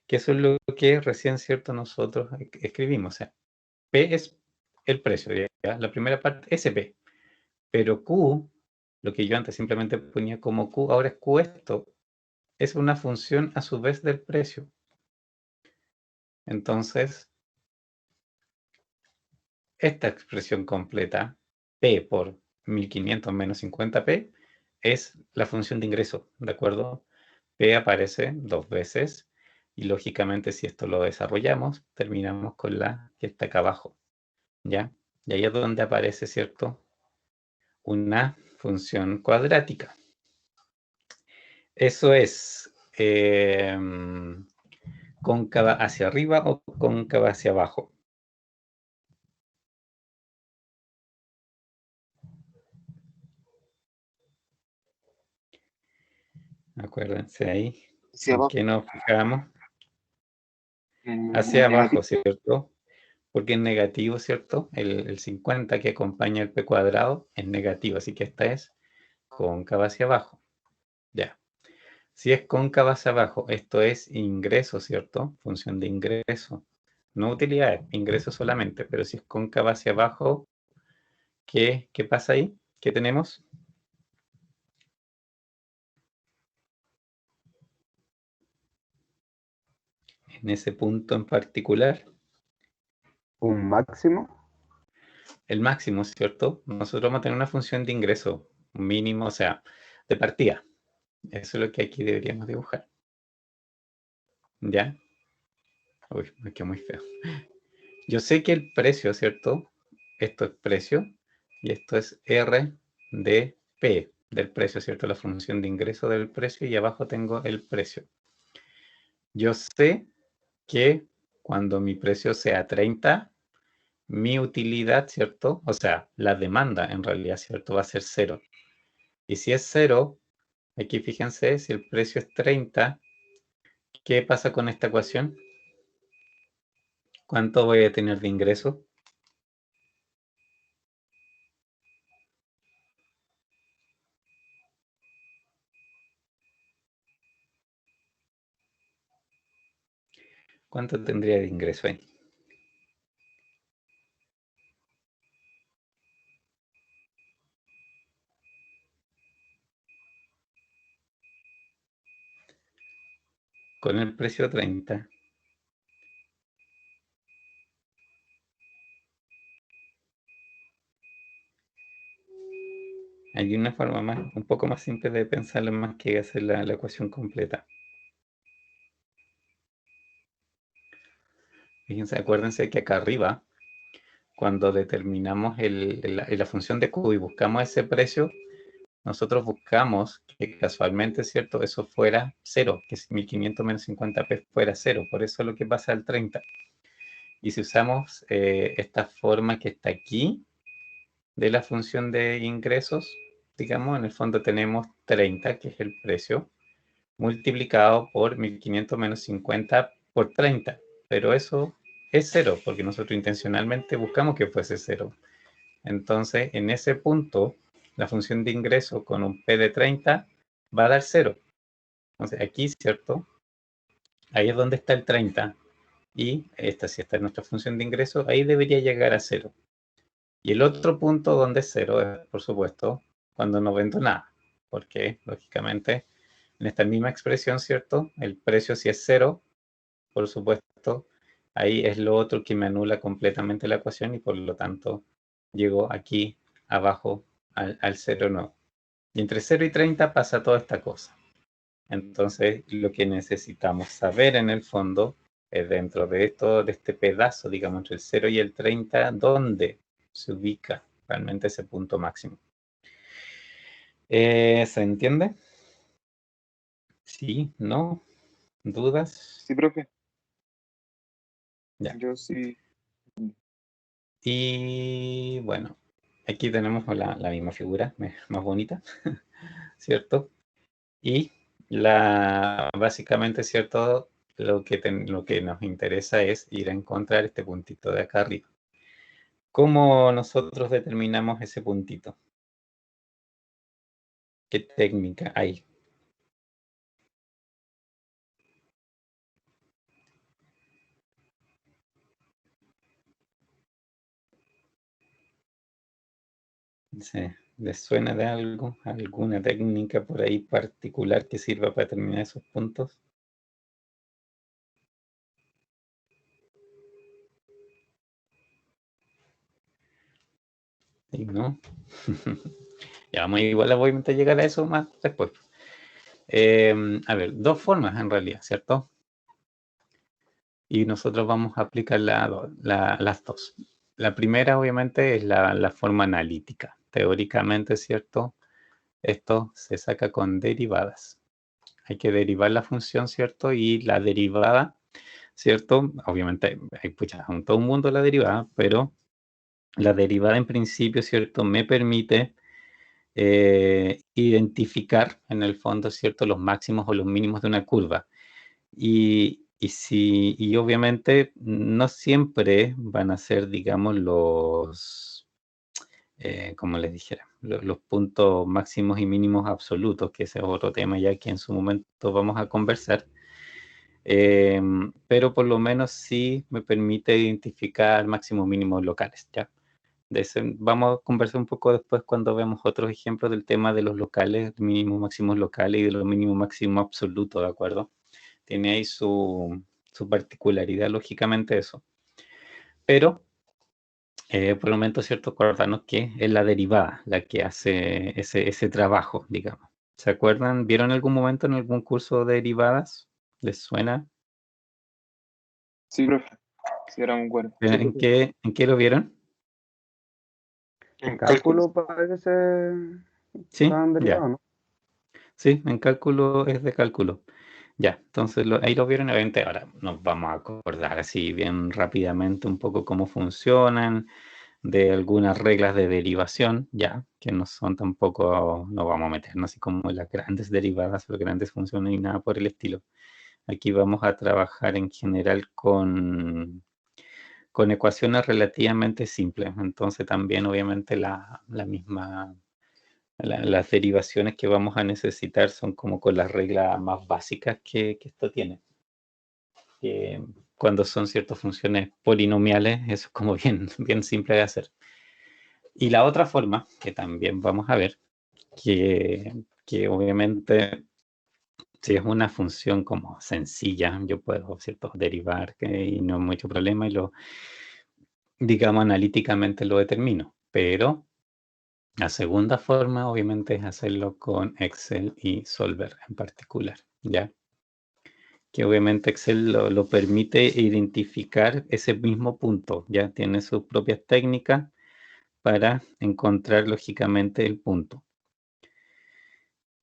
Que eso es lo que recién, ¿cierto?, nosotros escribimos. O sea, P es el precio, ¿ya? La primera parte, SP. Pero Q, lo que yo antes simplemente ponía como Q, ahora es Q esto. Es una función a su vez del precio. Entonces, esta expresión completa, P por 1500 menos 50p, es la función de ingreso, ¿de acuerdo? P aparece 2 veces y lógicamente si esto lo desarrollamos, terminamos con la que está acá abajo, ¿ya? Y ahí es donde aparece, ¿cierto?, una función cuadrática. Eso es cóncava hacia arriba o cóncava hacia abajo. Acuérdense ahí Hacia en abajo. qué nos fijamos. Hacia abajo, Negativo. ¿cierto? Porque es negativo, ¿cierto? El 50 que acompaña el p cuadrado es negativo, así que esta es cóncava hacia abajo. Ya. Si es cóncava hacia abajo, esto es ingreso, ¿cierto? Función de ingreso. No utilidades, ingreso solamente, pero si es cóncava hacia abajo, ¿qué pasa ahí? ¿Qué tenemos? En ese punto en particular, Un máximo. el máximo, ¿cierto? Nosotros vamos a tener una función de ingreso mínimo, o sea, de partida. Eso es lo que aquí deberíamos dibujar. ¿Ya? Uy, me quedó muy feo. Yo sé que el precio, ¿cierto? Esto es precio y esto es R de P del precio, ¿cierto? La función de ingreso del precio y abajo tengo el precio. Yo sé que cuando mi precio sea 30, mi utilidad, ¿cierto? O sea, la demanda en realidad, ¿cierto? Va a ser 0. Y si es 0, aquí fíjense, si el precio es 30, ¿qué pasa con esta ecuación? ¿Cuánto voy a tener de ingreso? ¿Cuánto tendría de ingreso ahí? Con el precio 30. Hay una forma un poco más simple de pensarlo más que hacer la ecuación completa. Fíjense, acuérdense que acá arriba, cuando determinamos la función de Q y buscamos ese precio, nosotros buscamos que casualmente, ¿cierto? Eso fuera 0, que 1500 menos 50p fuera 0. Por eso es lo que pasa al 30. Y si usamos esta forma que está aquí de la función de ingresos, digamos, en el fondo tenemos 30, que es el precio, multiplicado por 1500 menos 50 por 30. Pero eso es 0, porque nosotros intencionalmente buscamos que fuese 0. Entonces, en ese punto, la función de ingreso con un P de 30 va a dar 0. Entonces, aquí, ¿cierto? Ahí es donde está el 30. Y si esta es nuestra función de ingreso, ahí debería llegar a 0. Y el otro punto donde es 0 es, por supuesto, cuando no vendo nada. Porque, lógicamente, en esta misma expresión, ¿cierto? El precio si es 0, por supuesto, ahí es lo otro que me anula completamente la ecuación y por lo tanto llego aquí abajo al 0 no. Y entre 0 y 30 pasa toda esta cosa. Entonces, lo que necesitamos saber en el fondo es dentro de esto, de este pedazo, digamos, entre el 0 y el 30, ¿dónde se ubica realmente ese punto máximo? ¿Se entiende? Sí, no, dudas. Sí, profe. Ya. Yo sí. Y bueno, aquí tenemos la misma figura, más bonita, ¿cierto? Y básicamente, ¿cierto? Lo que nos interesa es ir a encontrar este puntito de acá arriba. ¿Cómo nosotros determinamos ese puntito? ¿Qué técnica hay? ¿Les suena de algo? ¿Alguna técnica por ahí particular que sirva para determinar esos puntos? ¿Sí, no? Ya vamos, igual voy a intentar llegar a eso más después. A ver, dos formas en realidad, ¿cierto? Y nosotros vamos a aplicar las dos. La primera, obviamente, es la forma analítica. Teóricamente, ¿cierto? Esto se saca con derivadas. Hay que derivar la función, ¿cierto? Y la derivada, ¿cierto? Obviamente, hay todo un mundo la derivada, pero la derivada en principio, ¿cierto? Me permite identificar en el fondo, ¿cierto? Los máximos o los mínimos de una curva. Y obviamente no siempre van a ser, digamos, como les dijera, los puntos máximos y mínimos absolutos, que ese es otro tema ya que en su momento vamos a conversar. Pero por lo menos sí me permite identificar máximos mínimos locales, ¿ya? Vamos a conversar un poco después cuando veamos otros ejemplos del tema de los locales, mínimos máximos locales y de los mínimos máximos absolutos, ¿de acuerdo? Tiene ahí su particularidad, lógicamente, eso. Pero, por el momento, ¿cierto? Acordarnos que es la derivada la que hace ese trabajo, digamos. ¿Se acuerdan? ¿Vieron algún momento en algún curso de derivadas? ¿Les suena? Sí, profe. Sí, era muy bueno. ¿En qué lo vieron? En En cálculo. cálculo parece ser Sí, tan ya. derivado, ¿no? Sí, en cálculo es de cálculo. Ya, entonces ahí lo vieron, obviamente. Ahora nos vamos a acordar así bien rápidamente un poco cómo funcionan, de algunas reglas de derivación, ya, que no son tampoco, no vamos a meternos así como en las grandes derivadas o grandes funciones ni nada por el estilo. Aquí vamos a trabajar en general con ecuaciones relativamente simples. Entonces también obviamente la misma, las derivaciones que vamos a necesitar son como con las reglas más básicas que esto tiene. Que cuando son ciertas funciones polinomiales, eso es como bien, bien simple de hacer. Y la otra forma, que también vamos a ver, que obviamente si es una función como sencilla, yo puedo, ¿cierto?, derivar y no hay mucho problema y digamos, analíticamente lo determino. Pero la segunda forma, obviamente, es hacerlo con Excel y Solver en particular, ¿ya? Que obviamente Excel lo permite identificar ese mismo punto, ya tiene sus propias técnicas para encontrar lógicamente el punto.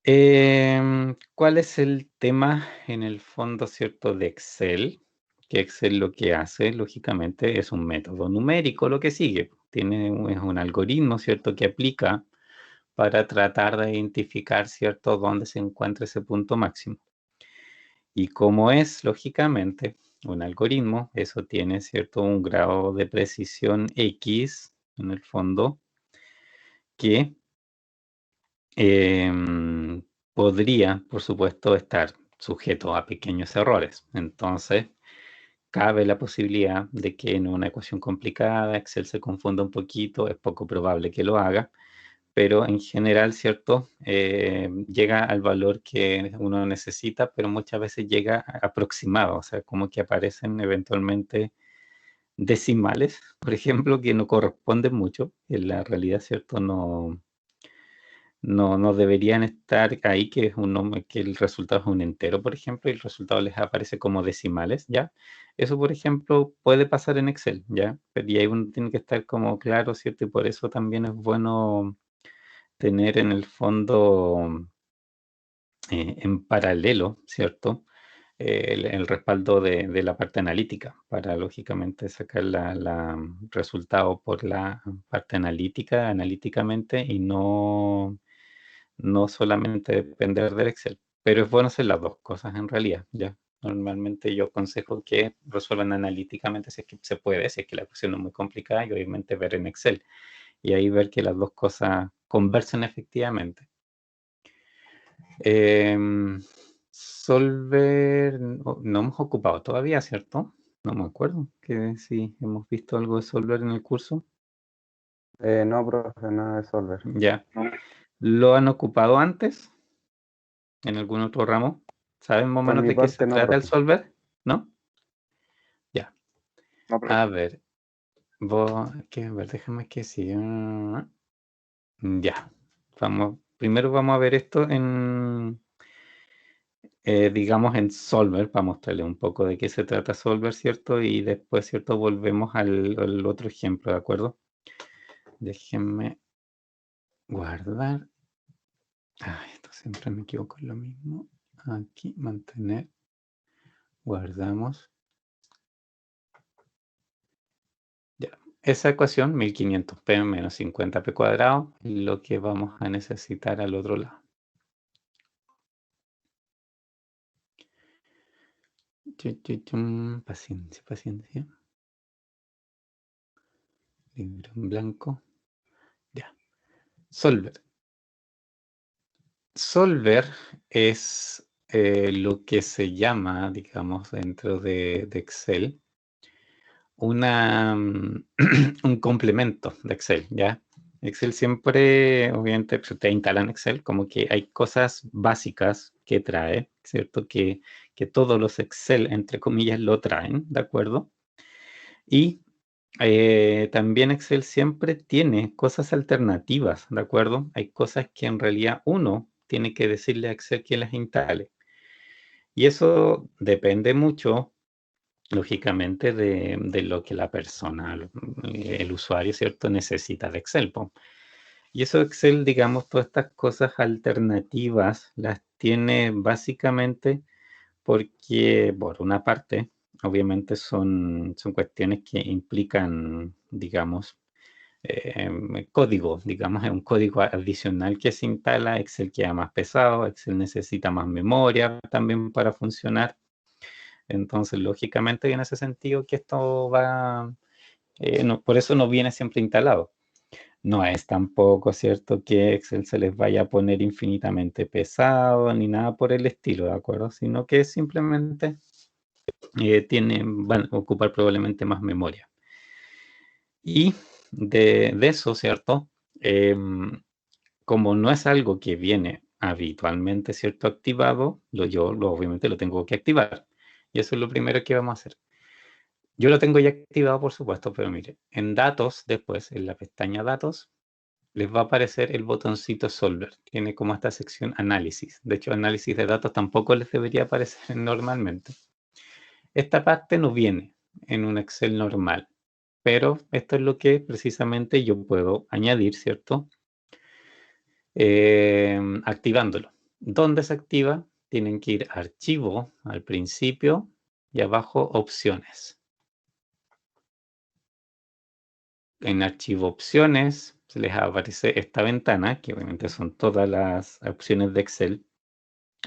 ¿Cuál es el tema en el fondo, cierto, de Excel? Que Excel lo que hace, lógicamente, es un método numérico lo que sigue. Es un algoritmo, cierto, que aplica para tratar de identificar, cierto, dónde se encuentra ese punto máximo. Y como es, lógicamente, un algoritmo, eso tiene, cierto, un grado de precisión X, en el fondo, que podría, por supuesto, estar sujeto a pequeños errores. Entonces, cabe la posibilidad de que en una ecuación complicada Excel se confunda un poquito, es poco probable que lo haga, pero en general, ¿cierto? Llega al valor que uno necesita, pero muchas veces llega aproximado, o sea, como que aparecen eventualmente decimales, por ejemplo, que no corresponden mucho, en la realidad, ¿cierto? No deberían estar ahí, que es que el resultado es un entero, por ejemplo, y el resultado les aparece como decimales, ¿ya? Eso, por ejemplo, puede pasar en Excel, ¿ya? Pero y ahí uno tiene que estar como claro, ¿cierto? Y por eso también es bueno tener en el fondo en paralelo, ¿cierto? El respaldo de la parte analítica para lógicamente sacar resultado por la parte analítica, analíticamente y no solamente depender del Excel. Pero es bueno hacer las dos cosas en realidad, ¿ya? Normalmente yo aconsejo que resuelvan analíticamente si es que se puede, si es que la ecuación no es muy complicada y obviamente ver en Excel y ahí ver que las dos cosas conversen efectivamente. Solver no hemos ocupado todavía, ¿cierto? No me acuerdo que si hemos visto algo de Solver en el curso. No, profe, nada de Solver. Ya. ¿Lo han ocupado antes? ¿En algún otro ramo? ¿Saben más o Por menos mi de qué se parte, no, trata el profe. Solver? ¿No? Ya. No, profe. A ver. A ver, déjame que sí. Ya. Primero vamos a ver esto digamos, en Solver, para mostrarle un poco de qué se trata Solver, ¿cierto? Y después, ¿cierto? Volvemos al otro ejemplo, ¿de acuerdo? Déjenme guardar. Esto siempre me equivoco en lo mismo. Aquí, mantener. Guardamos. Ya. Esa ecuación, 1500p menos 50p cuadrado, es lo que vamos a necesitar al otro lado. Paciencia, paciencia. Libro en blanco. Ya. Solver. Solver es lo que se llama, digamos, dentro de Excel, un complemento de Excel, ¿ya? Excel siempre, obviamente, pues, te instalan Excel, como que hay cosas básicas que trae, ¿cierto? Que todos los Excel, entre comillas, lo traen, ¿de acuerdo? Y también Excel siempre tiene cosas alternativas, ¿de acuerdo? Hay cosas que en realidad uno tiene que decirle a Excel que las instale. Y eso depende mucho, lógicamente, de lo que la persona, el usuario, ¿cierto?, necesita de Excel, po. Y eso Excel, digamos, todas estas cosas alternativas las tiene básicamente porque, por una parte, obviamente son cuestiones que implican, digamos, código, digamos, es un código adicional que se instala, Excel queda más pesado, Excel necesita más memoria también para funcionar. Entonces, lógicamente, en ese sentido que esto va, por eso no viene siempre instalado. No es tampoco cierto que Excel se les vaya a poner infinitamente pesado ni nada por el estilo, ¿de acuerdo? Sino que simplemente van a ocupar probablemente más memoria. Y de eso, ¿cierto? Como no es algo que viene habitualmente, ¿cierto? Activado, obviamente lo tengo que activar. Y eso es lo primero que vamos a hacer. Yo lo tengo ya activado, por supuesto, pero mire, en datos, después, en la pestaña datos, les va a aparecer el botoncito Solver. Tiene como esta sección análisis. De hecho, análisis de datos tampoco les debería aparecer normalmente. Esta parte no viene en un Excel normal, pero esto es lo que precisamente yo puedo añadir, ¿cierto? Activándolo. ¿Dónde se activa? Tienen que ir a archivo al principio y abajo opciones. En archivo opciones se les aparece esta ventana, que obviamente son todas las opciones de Excel.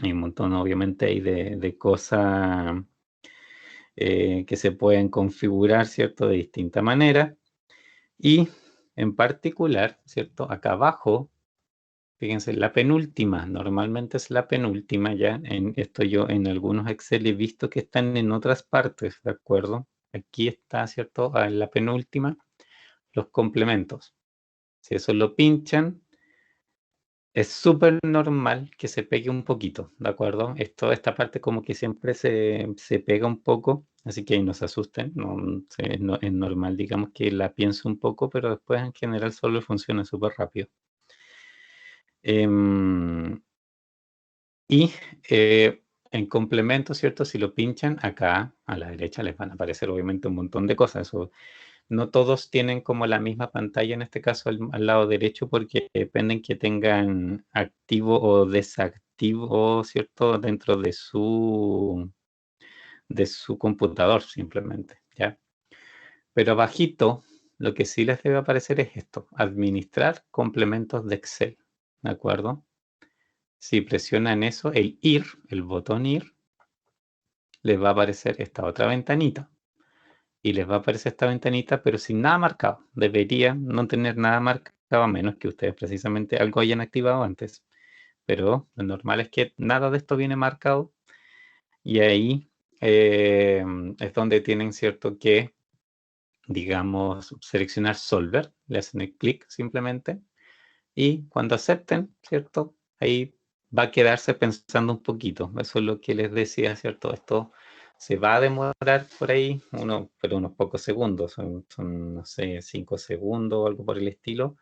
Hay un montón obviamente ahí de cosas que se pueden configurar, ¿cierto? De distinta manera. Y en particular, ¿cierto? Acá abajo, fíjense, la penúltima, normalmente es la penúltima ya. Esto yo en algunos Excel he visto que están en otras partes, ¿de acuerdo? Aquí está, ¿cierto? En la penúltima, los complementos. Si eso lo pinchan, es súper normal que se pegue un poquito, ¿de acuerdo? Esta parte como que siempre se pega un poco, así que no se asusten, es normal, digamos, que la piense un poco, pero después en general solo funciona súper rápido. En complemento, ¿cierto? Si lo pinchan acá a la derecha les van a aparecer obviamente un montón de cosas. Eso, no todos tienen como la misma pantalla, en este caso al lado derecho, porque dependen que tengan activo o desactivo, ¿cierto? Dentro de su computador simplemente, ¿ya? Pero abajito, lo que sí les debe aparecer es esto, administrar complementos de Excel, ¿de acuerdo? Si presionan eso, el botón ir, les va a aparecer esta otra ventanita. Y les va a aparecer esta ventanita, pero sin nada marcado. Debería no tener nada marcado, a menos que ustedes precisamente algo hayan activado antes. Pero lo normal es que nada de esto viene marcado. Y ahí es donde tienen, ¿cierto?, que, digamos, seleccionar Solver. Le hacen el clic simplemente. Y cuando acepten, ¿cierto?, ahí va a quedarse pensando un poquito. Eso es lo que les decía, ¿cierto? Esto se va a demorar por ahí, pero unos pocos segundos, son, no sé, 5 segundos o algo por el estilo.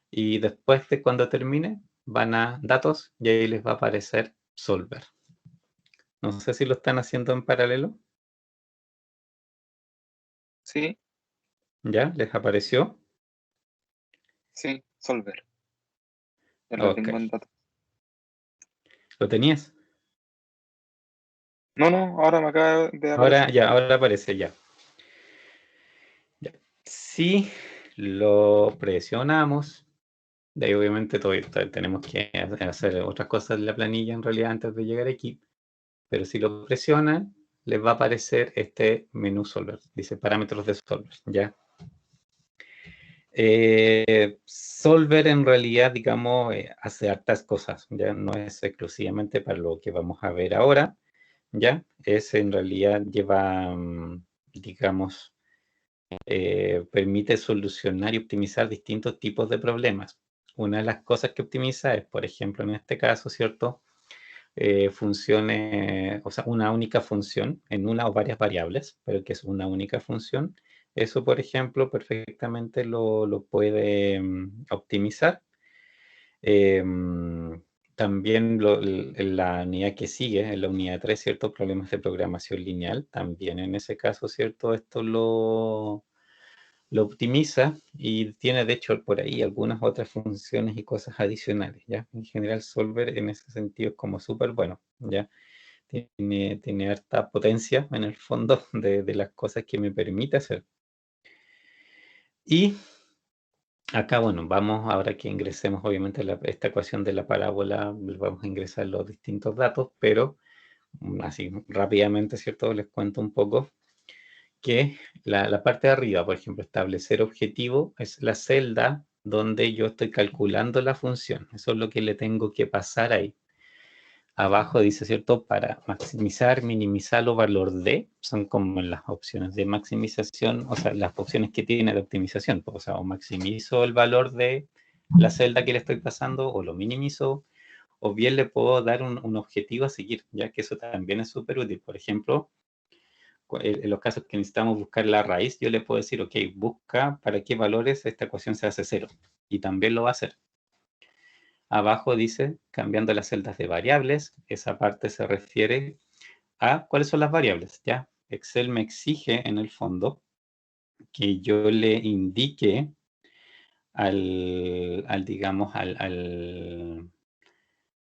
Y después de cuando termine, van a datos y ahí les va a aparecer Solver. No sé si lo están haciendo en paralelo. Sí, ¿Ya? ¿Les apareció? sí, Solver. Ya lo Ok. tengo en datos. ¿Lo tenías? No, no, ahora me acaba de Ahora aparecer. ya, ahora aparece ya. Ya. Si lo presionamos, de ahí obviamente todavía tenemos que hacer otras cosas en la planilla en realidad antes de llegar aquí, pero si lo presionan, les va a aparecer este menú Solver, dice parámetros de Solver, ¿ya? Solver en realidad, digamos, hace hartas cosas, ya no es exclusivamente para lo que vamos a ver ahora, ¿ya? En realidad lleva, digamos, permite solucionar y optimizar distintos tipos de problemas. Una de las cosas que optimiza es, por ejemplo, en este caso, ¿cierto? Funciones, o sea, una única función en una o varias variables, pero que es una única función. Eso, por ejemplo, perfectamente lo puede optimizar. También en la unidad que sigue, en la unidad 3, ¿cierto? Problemas de programación lineal. También en ese caso, ¿cierto? Esto lo optimiza y tiene de hecho por ahí algunas otras funciones y cosas adicionales, ¿ya? En general Solver en ese sentido es como súper bueno, ¿ya? Tiene harta potencia en el fondo de las cosas que me permite hacer. Y acá, bueno, vamos, ahora que ingresemos obviamente esta ecuación de la parábola, vamos a ingresar los distintos datos, pero así rápidamente, ¿cierto? Les cuento un poco que la parte de arriba, por ejemplo, establecer objetivo, es la celda donde yo estoy calculando la función. Eso es lo que le tengo que pasar ahí. Abajo dice, ¿cierto? Para maximizar, minimizar o valor de, son como las opciones de maximización, o sea, las opciones que tiene de optimización. O sea, o maximizo el valor de la celda que le estoy pasando o lo minimizo, o bien le puedo dar un objetivo a seguir, ya que eso también es súper útil. Por ejemplo, en los casos que necesitamos buscar la raíz, yo le puedo decir, ok, busca para qué valores esta ecuación se hace 0. Y también lo va a hacer. Abajo dice, cambiando las celdas de variables, esa parte se refiere a cuáles son las variables, ¿ya? Excel me exige, en el fondo, que yo le indique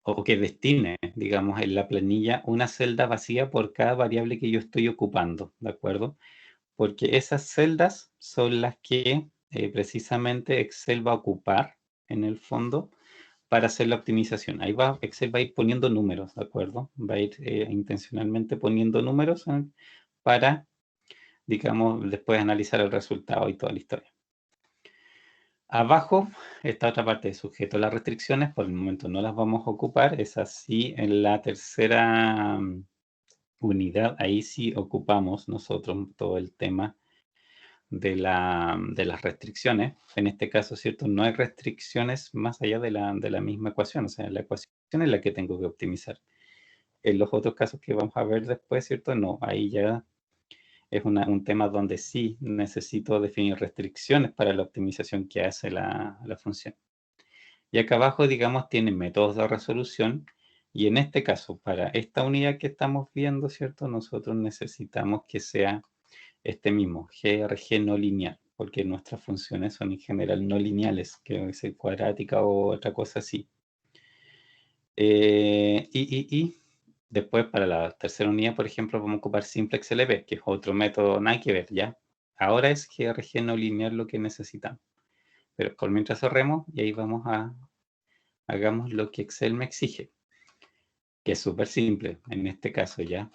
o que destine, digamos, en la planilla una celda vacía por cada variable que yo estoy ocupando, ¿de acuerdo? Porque esas celdas son las que precisamente Excel va a ocupar, en el fondo, para hacer la optimización. Ahí Excel va a ir poniendo números, ¿de acuerdo? Va a ir intencionalmente poniendo números para, digamos, después analizar el resultado y toda la historia. Abajo, esta otra parte de sujeto a las restricciones, por el momento no las vamos a ocupar, es así en la tercera unidad, ahí sí ocupamos nosotros todo el tema de las restricciones. En este caso, ¿cierto? No hay restricciones más allá de la misma ecuación, o sea, la ecuación es la que tengo que optimizar. En los otros casos que vamos a ver después, ¿cierto? No, ahí ya es un tema donde sí necesito definir restricciones para la optimización que hace la función. Y acá abajo, digamos, tiene métodos de resolución. Y en este caso, para esta unidad que estamos viendo, ¿cierto? Nosotros necesitamos que sea este mismo, GRG no lineal, porque nuestras funciones son en general no lineales, que es cuadrática o otra cosa así. Y después para la tercera unidad, por ejemplo, vamos a ocupar simplex LP, que es otro método, nada que ver, ¿ya? Ahora es GRG no lineal lo que necesitamos. Pero por mientras cerremos y ahí hagamos lo que Excel me exige, que es súper simple en este caso, ¿ya?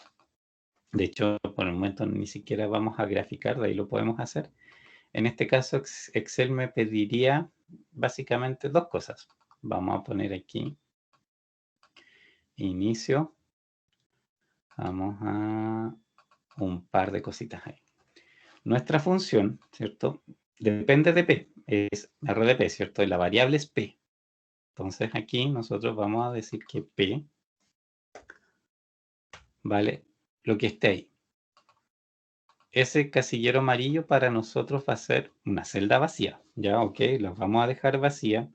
De hecho, por el momento ni siquiera vamos a graficar, de ahí lo podemos hacer. En este caso, Excel me pediría básicamente dos cosas. Vamos a poner aquí inicio. Vamos a un par de cositas ahí. Nuestra función, ¿cierto? Depende de P, es RDP, ¿cierto? Y la variable es P. Entonces aquí nosotros vamos a decir que P vale lo que esté ahí. Ese casillero amarillo para nosotros va a ser una celda vacía. Ya, ok, los vamos a dejar vacía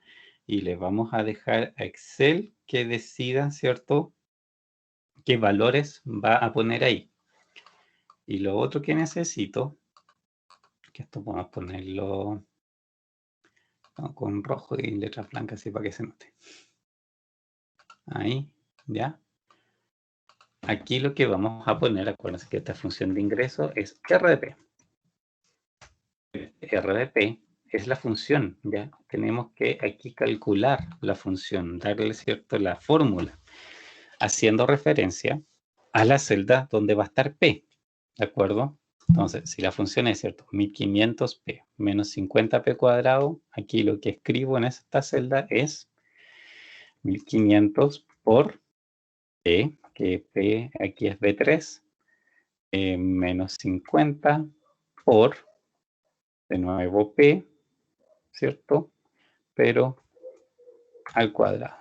y le vamos a dejar a Excel que decida, ¿cierto?, qué valores va a poner ahí. Y lo otro que necesito, que esto podemos ponerlo con rojo y letras blancas así para que se note. Ahí, ¿ya? Aquí lo que vamos a poner, acuérdense que esta función de ingreso es RDP. RDP es la función, ¿ya? Tenemos que aquí calcular la función, darle, ¿cierto?, la fórmula, haciendo referencia a la celda donde va a estar P, ¿de acuerdo? Entonces, si la función es, ¿cierto?, 1500P menos 50P cuadrado, aquí lo que escribo en esta celda es 1500 por P, que P aquí es B3, menos 50 por, de nuevo, P, ¿cierto?, pero al cuadrado.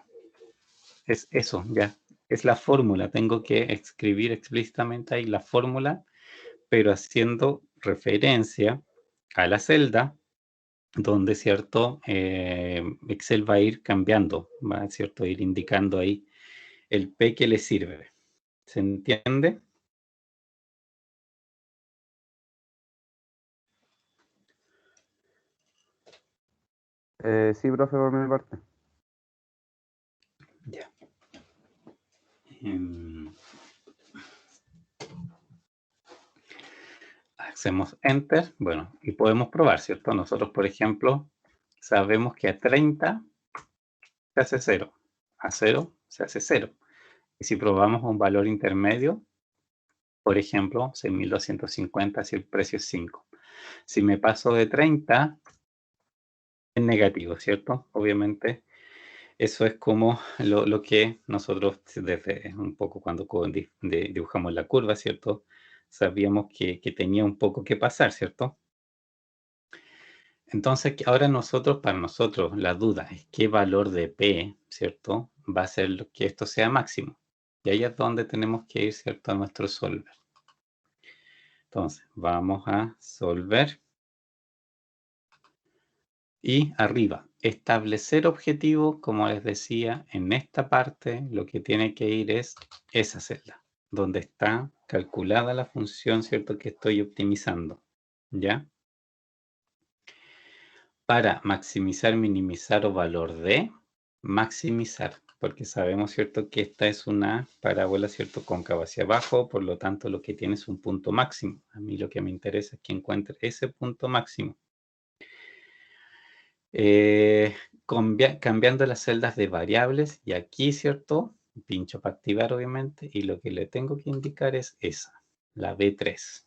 Es eso, ya. Es la fórmula. Tengo que escribir explícitamente ahí la fórmula, pero haciendo referencia a la celda donde, ¿cierto?, Excel va a ir cambiando, va, ¿cierto?, a ir indicando ahí el P que le sirve. ¿Se entiende? Sí, profe, por mi parte. Ya. Hacemos Enter, bueno, y podemos probar, ¿cierto? Nosotros, por ejemplo, sabemos que a 30 se hace 0, a 0 se hace 0. Y si probamos un valor intermedio, por ejemplo, 6.250 si el precio es 5. Si me paso de 30, es negativo, ¿cierto? Obviamente Eso es como lo que nosotros desde un poco cuando dibujamos la curva, ¿cierto? Sabíamos que tenía un poco que pasar, ¿cierto? Entonces, ahora para nosotros, la duda es qué valor de P, ¿cierto? Va a ser que esto sea máximo. Y ahí es donde tenemos que ir, ¿cierto? A nuestro solver. Entonces, vamos a solver. Y arriba, establecer objetivo, como les decía, en esta parte lo que tiene que ir es esa celda, donde está calculada la función, ¿cierto? Que estoy optimizando, ¿ya? Para maximizar, minimizar o valor de maximizar, porque sabemos, ¿cierto? Que esta es una parábola, ¿cierto? Cóncava hacia abajo, por lo tanto lo que tiene es un punto máximo. A mí lo que me interesa es que encuentre ese punto máximo. Cambiando las celdas de variables y aquí, ¿cierto? Pincho para activar, obviamente, y lo que le tengo que indicar es esa, la B3,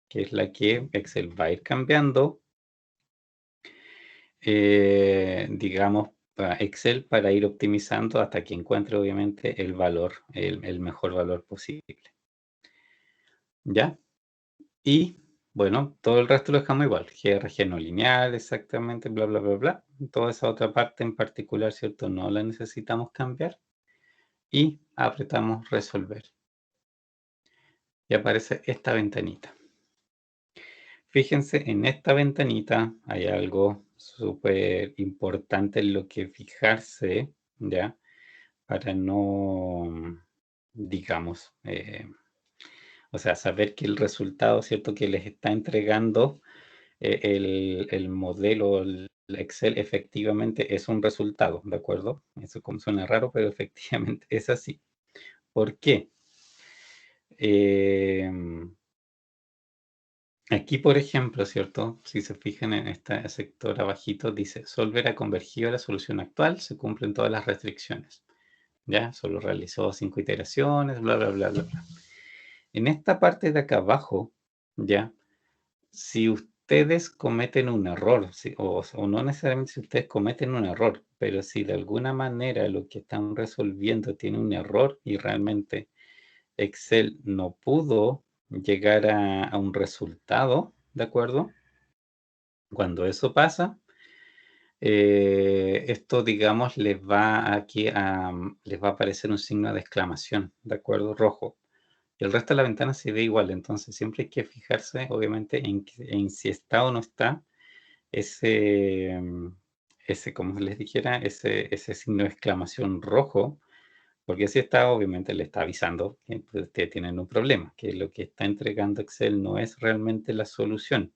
que es la que Excel va a ir cambiando, digamos, para Excel para ir optimizando hasta que encuentre, obviamente, el valor, el mejor valor posible. ¿Ya? Y bueno, todo el resto lo dejamos igual. GRG no lineal, exactamente, bla, bla, bla, bla. Toda esa otra parte en particular, ¿cierto? No la necesitamos cambiar. Y apretamos resolver. Y aparece esta ventanita. Fíjense, en esta ventanita hay algo súper importante en lo que fijarse, ¿ya? Para no, digamos, o sea, saber que el resultado, ¿cierto? Que les está entregando el modelo, el Excel, efectivamente es un resultado, ¿de acuerdo? Eso como suena raro, pero efectivamente es así. ¿Por qué? Aquí, por ejemplo, ¿cierto? Si se fijan en este sector abajito, dice, Solver ha convergido a la solución actual, se cumplen todas las restricciones. ¿Ya? Solo realizó 5 iteraciones, bla, bla, bla, bla, bla. En esta parte de acá abajo, ¿ya? Si ustedes cometen un error, o no necesariamente si ustedes cometen un error, pero si de alguna manera lo que están resolviendo tiene un error y realmente Excel no pudo llegar a un resultado, ¿de acuerdo? Cuando eso pasa, esto, digamos, les va a aparecer un signo de exclamación, ¿de acuerdo? Rojo. Y el resto de la ventana se ve igual, entonces siempre hay que fijarse, obviamente, en si está o no está ese, como les dijera, ese signo de exclamación rojo, porque si está, obviamente le está avisando que ustedes tienen un problema, que lo que está entregando Excel no es realmente la solución.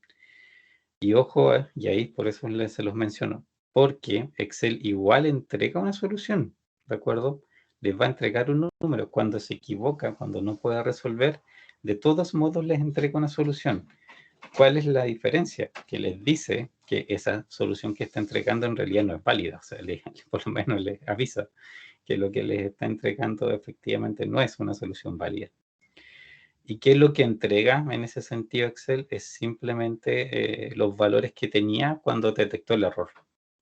Y ojo, y ahí por eso se los menciono, porque Excel igual entrega una solución, ¿de acuerdo? Les va a entregar un número. Cuando se equivoca, cuando no puede resolver, de todos modos les entrega una solución. ¿Cuál es la diferencia? Que les dice que esa solución que está entregando en realidad no es válida. O sea, por lo menos les avisa que lo que les está entregando efectivamente no es una solución válida. ¿Y qué es lo que entrega en ese sentido Excel? Es simplemente los valores que tenía cuando detectó el error.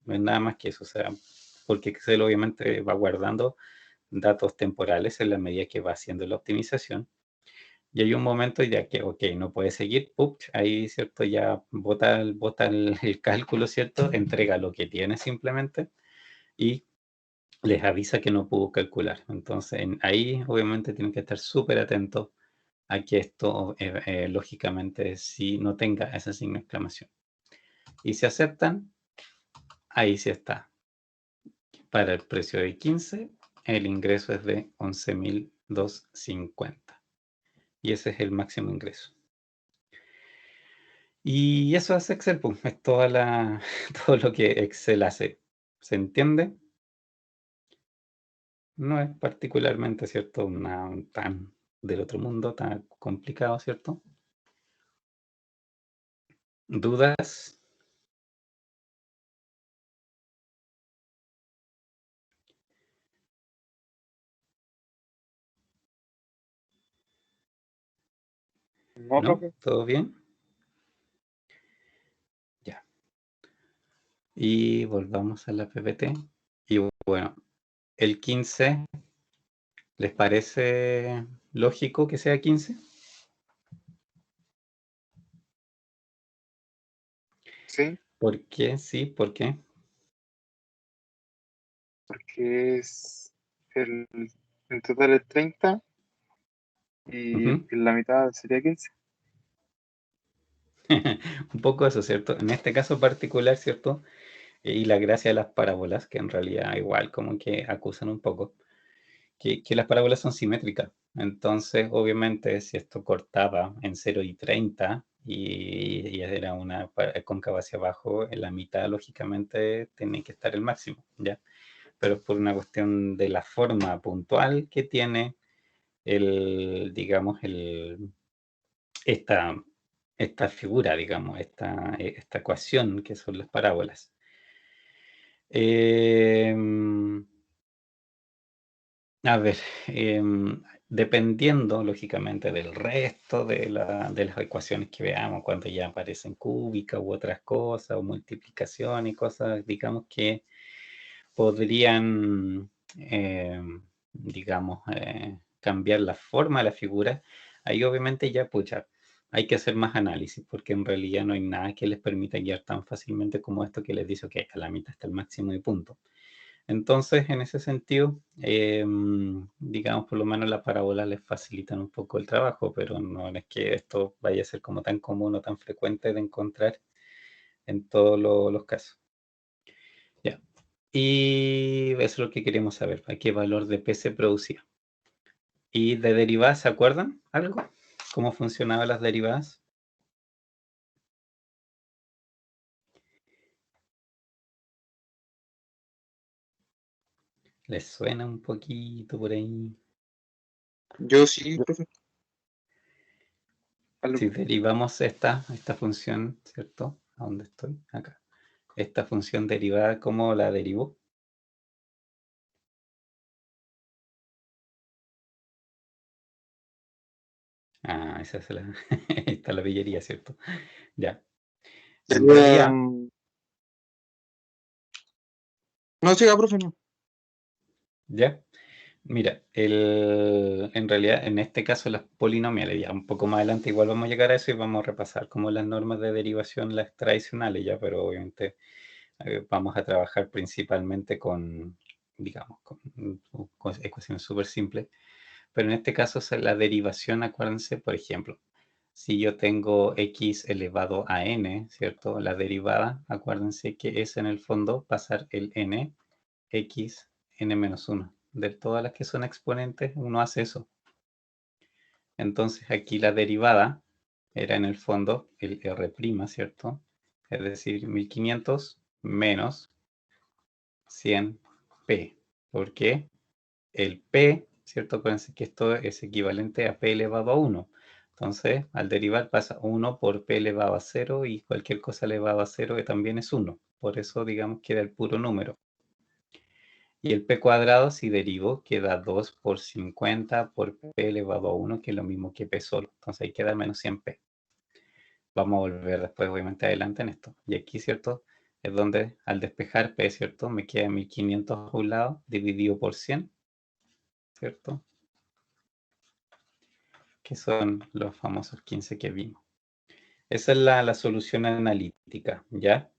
No es nada más que eso. O sea, porque Excel obviamente va guardando datos temporales en la medida que va haciendo la optimización. Y hay un momento ya que, ok, no puede seguir, ahí, ¿cierto? Ya bota el cálculo, ¿cierto? Entrega lo que tiene simplemente y les avisa que no pudo calcular. Entonces, ahí obviamente tienen que estar súper atentos a que esto, lógicamente, sí no tenga ese signo de exclamación. Y si aceptan, ahí sí está. Para el precio de 15, el ingreso es de 11.250. Y ese es el máximo ingreso. Y eso es Excel, pues, es todo lo que Excel hace. ¿Se entiende? No es particularmente, ¿cierto? Tan del otro mundo, tan complicado, ¿cierto? ¿Dudas? No, ¿No? profe. ¿Todo bien? Ya. Y volvamos a la PPT. Y bueno, el 15, ¿les parece lógico que sea 15? Sí, ¿Por qué? Sí, ¿por qué? porque en total es 30 y Ujú. la mitad sería 15. Un poco eso, ¿cierto? En este caso particular, ¿cierto? Y la gracia de las parábolas, que en realidad igual como que acusan un poco, que las parábolas son simétricas. Entonces, obviamente, si esto cortaba en 0 y 30 y era una cóncava hacia abajo, en la mitad, lógicamente, tiene que estar el máximo, ¿ya? Pero por una cuestión de la forma puntual que tiene digamos, esta, esta figura, digamos, esta ecuación que son las parábolas. A ver, dependiendo, lógicamente, del resto de las ecuaciones que veamos, cuando ya aparecen cúbicas u otras cosas, o multiplicación y cosas, digamos, que podrían, digamos, cambiar la forma de la figura, ahí obviamente ya, pucha, hay que hacer más análisis, porque en realidad no hay nada que les permita guiar tan fácilmente como esto que les dice, que a la mitad está el máximo y punto. Entonces, en ese sentido, digamos, por lo menos las parábolas les facilitan un poco el trabajo, pero no es que esto vaya a ser como tan común o tan frecuente de encontrar en todos los casos. Ya. Y eso es lo que queremos saber, ¿a qué valor de P se producía? ¿Y de derivadas se acuerdan algo? ¿Cómo funcionaban las derivadas? ¿Les suena un poquito por ahí? Yo sí, Yo, profe. Si Algo. derivamos esta función, ¿cierto? ¿A dónde estoy? Acá. Esta función derivada, ¿cómo la derivo? Ah, esa es la, está la pillería, ¿cierto? Ya. En Sería, realidad, no, siga, profe, no. ya. Mira, en realidad, en este caso, las polinomiales, ya un poco más adelante igual vamos a llegar a eso y vamos a repasar como las normas de derivación, las tradicionales ya, pero obviamente vamos a trabajar principalmente con, digamos, con ecuaciones súper simples. Pero en este caso, la derivación, acuérdense, por ejemplo, si yo tengo x elevado a n, ¿cierto? La derivada, acuérdense que es en el fondo pasar el n, x, n menos 1. De todas las que son exponentes, uno hace eso. Entonces aquí la derivada era en el fondo el r', ¿cierto? Es decir, 1500 menos 100p. ¿Por qué? El p, ¿cierto? Acuérdense que esto es equivalente a p elevado a 1. Entonces, al derivar pasa 1 por p elevado a 0 y cualquier cosa elevado a 0 que también es 1. Por eso, digamos, queda el puro número. Y el p cuadrado, si derivo, queda 2 por 50 por p elevado a 1, que es lo mismo que p solo. Entonces ahí queda menos 100p. Vamos a volver después, obviamente, adelante en esto. Y aquí, ¿cierto? Es donde al despejar p, ¿cierto? Me queda 1500 a un lado, dividido por 100, ¿cierto? Que son los famosos 15 que vimos. Esa es la solución analítica, ¿ya?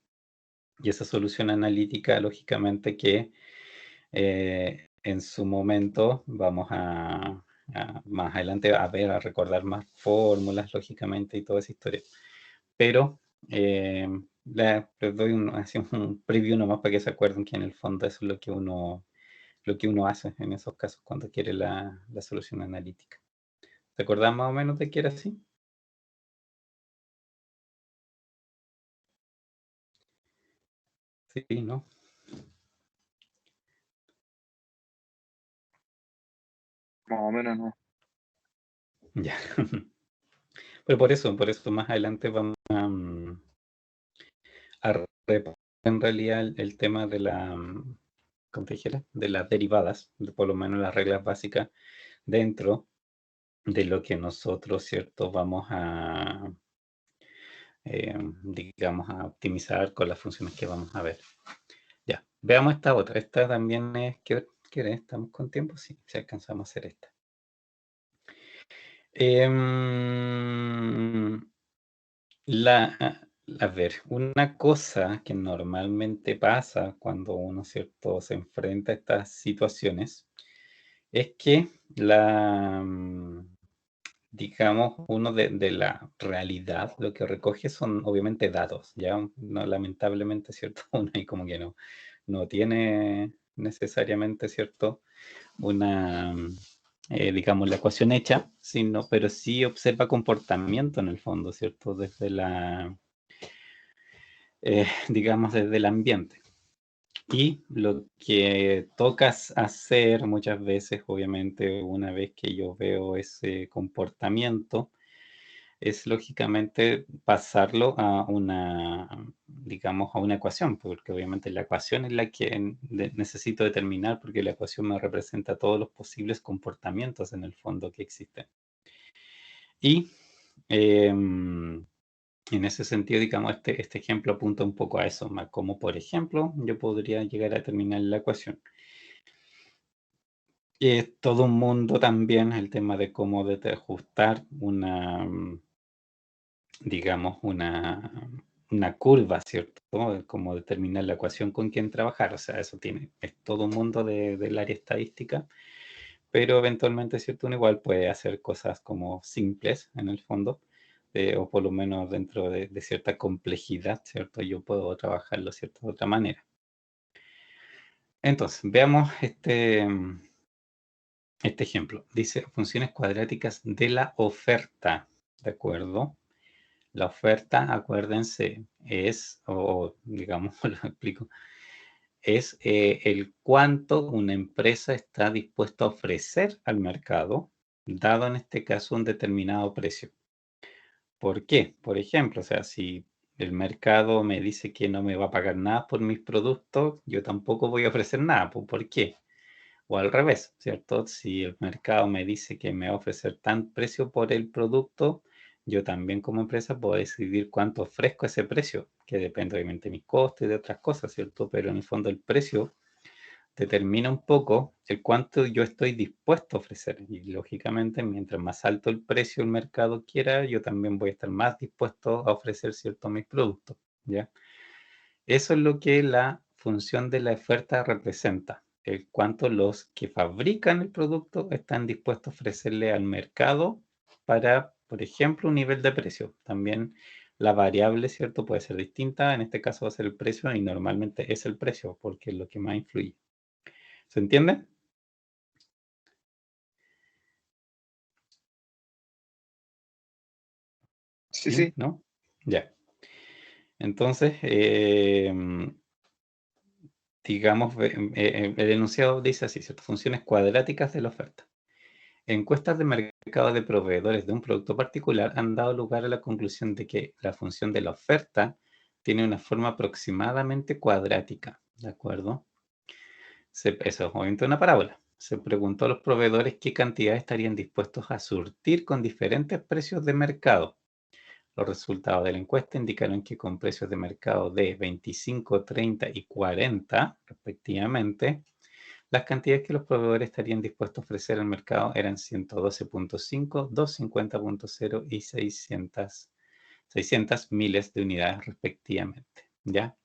Y esa solución analítica, lógicamente, que en su momento vamos más adelante a ver, a recordar más fórmulas, lógicamente, y toda esa historia. Pero les doy así un preview nomás para que se acuerden que en el fondo eso es lo que uno hace en esos casos cuando quiere la solución analítica. ¿Te acordás más o menos de que era así? Sí, ¿no? Más o menos no. Ya. Pero por eso más adelante vamos a repasar en realidad el tema de ¿cómo te dijera? De las derivadas, por lo menos las reglas básicas dentro de lo que nosotros, ¿cierto? Vamos digamos, a optimizar con las funciones que vamos a ver. Ya, veamos esta otra. Esta también es, ¿qué quiere, estamos con tiempo, sí, si alcanzamos a hacer esta. A ver, una cosa que normalmente pasa cuando uno, ¿cierto?, se enfrenta a estas situaciones es que digamos, uno de la realidad lo que recoge son obviamente datos, ¿ya? No, lamentablemente, ¿cierto? Uno ahí como que no tiene necesariamente, ¿cierto?, una, digamos, la ecuación hecha, sino, pero sí observa comportamiento en el fondo, ¿cierto? Desde digamos, desde el ambiente. Y lo que tocas hacer muchas veces, obviamente, una vez que yo veo ese comportamiento, es lógicamente pasarlo a una, digamos, a una ecuación, porque obviamente la ecuación es la que necesito determinar, porque la ecuación me representa todos los posibles comportamientos en el fondo que existen. Y en ese sentido, digamos, este ejemplo apunta un poco a eso, como por ejemplo, yo podría llegar a determinar la ecuación. Es todo un mundo también el tema de cómo ajustar una, digamos, una curva, ¿cierto? Cómo determinar la ecuación con quién trabajar. O sea, eso es todo un mundo del área estadística, pero eventualmente, ¿cierto? Uno igual puede hacer cosas como simples en el fondo, o por lo menos dentro de cierta complejidad, ¿cierto? Yo puedo trabajarlo, ¿cierto? De otra manera. Entonces, veamos este ejemplo. Dice funciones cuadráticas de la oferta, ¿de acuerdo? La oferta, acuérdense, es, o digamos, lo explico, es el cuánto una empresa está dispuesta a ofrecer al mercado, dado en este caso un determinado precio. ¿Por qué? Por ejemplo, o sea, si el mercado me dice que no me va a pagar nada por mis productos, yo tampoco voy a ofrecer nada. ¿Por qué? O al revés, ¿cierto? Si el mercado me dice que me va a ofrecer tan precio por el producto, yo también como empresa puedo decidir cuánto ofrezco ese precio, que depende obviamente de mis costes y de otras cosas, ¿cierto? Pero en el fondo el precio determina un poco el cuánto yo estoy dispuesto a ofrecer. Y lógicamente, mientras más alto el precio el mercado quiera, yo también voy a estar más dispuesto a ofrecer, ¿cierto?, mis productos, ¿ya? Eso es lo que la función de la oferta representa, el cuánto los que fabrican el producto están dispuestos a ofrecerle al mercado para, por ejemplo, un nivel de precio. También la variable, ¿cierto?, puede ser distinta. En este caso va a ser el precio y normalmente es el precio porque es lo que más influye. ¿Se entiende? Sí, ¿Sí? sí. ¿No? Ya. Entonces, digamos, el enunciado dice así, ¿cierto? Funciones cuadráticas de la oferta. Encuestas de mercado de proveedores de un producto particular han dado lugar a la conclusión de que la función de la oferta tiene una forma aproximadamente cuadrática, ¿de acuerdo? Eso es obviamente una parábola. Se preguntó a los proveedores qué cantidad estarían dispuestos a surtir con diferentes precios de mercado. Los resultados de la encuesta indicaron que con precios de mercado de 25, 30 y 40, respectivamente, las cantidades que los proveedores estarían dispuestos a ofrecer al mercado eran 112.5, 250.0 y 600 miles de unidades respectivamente, ¿ya?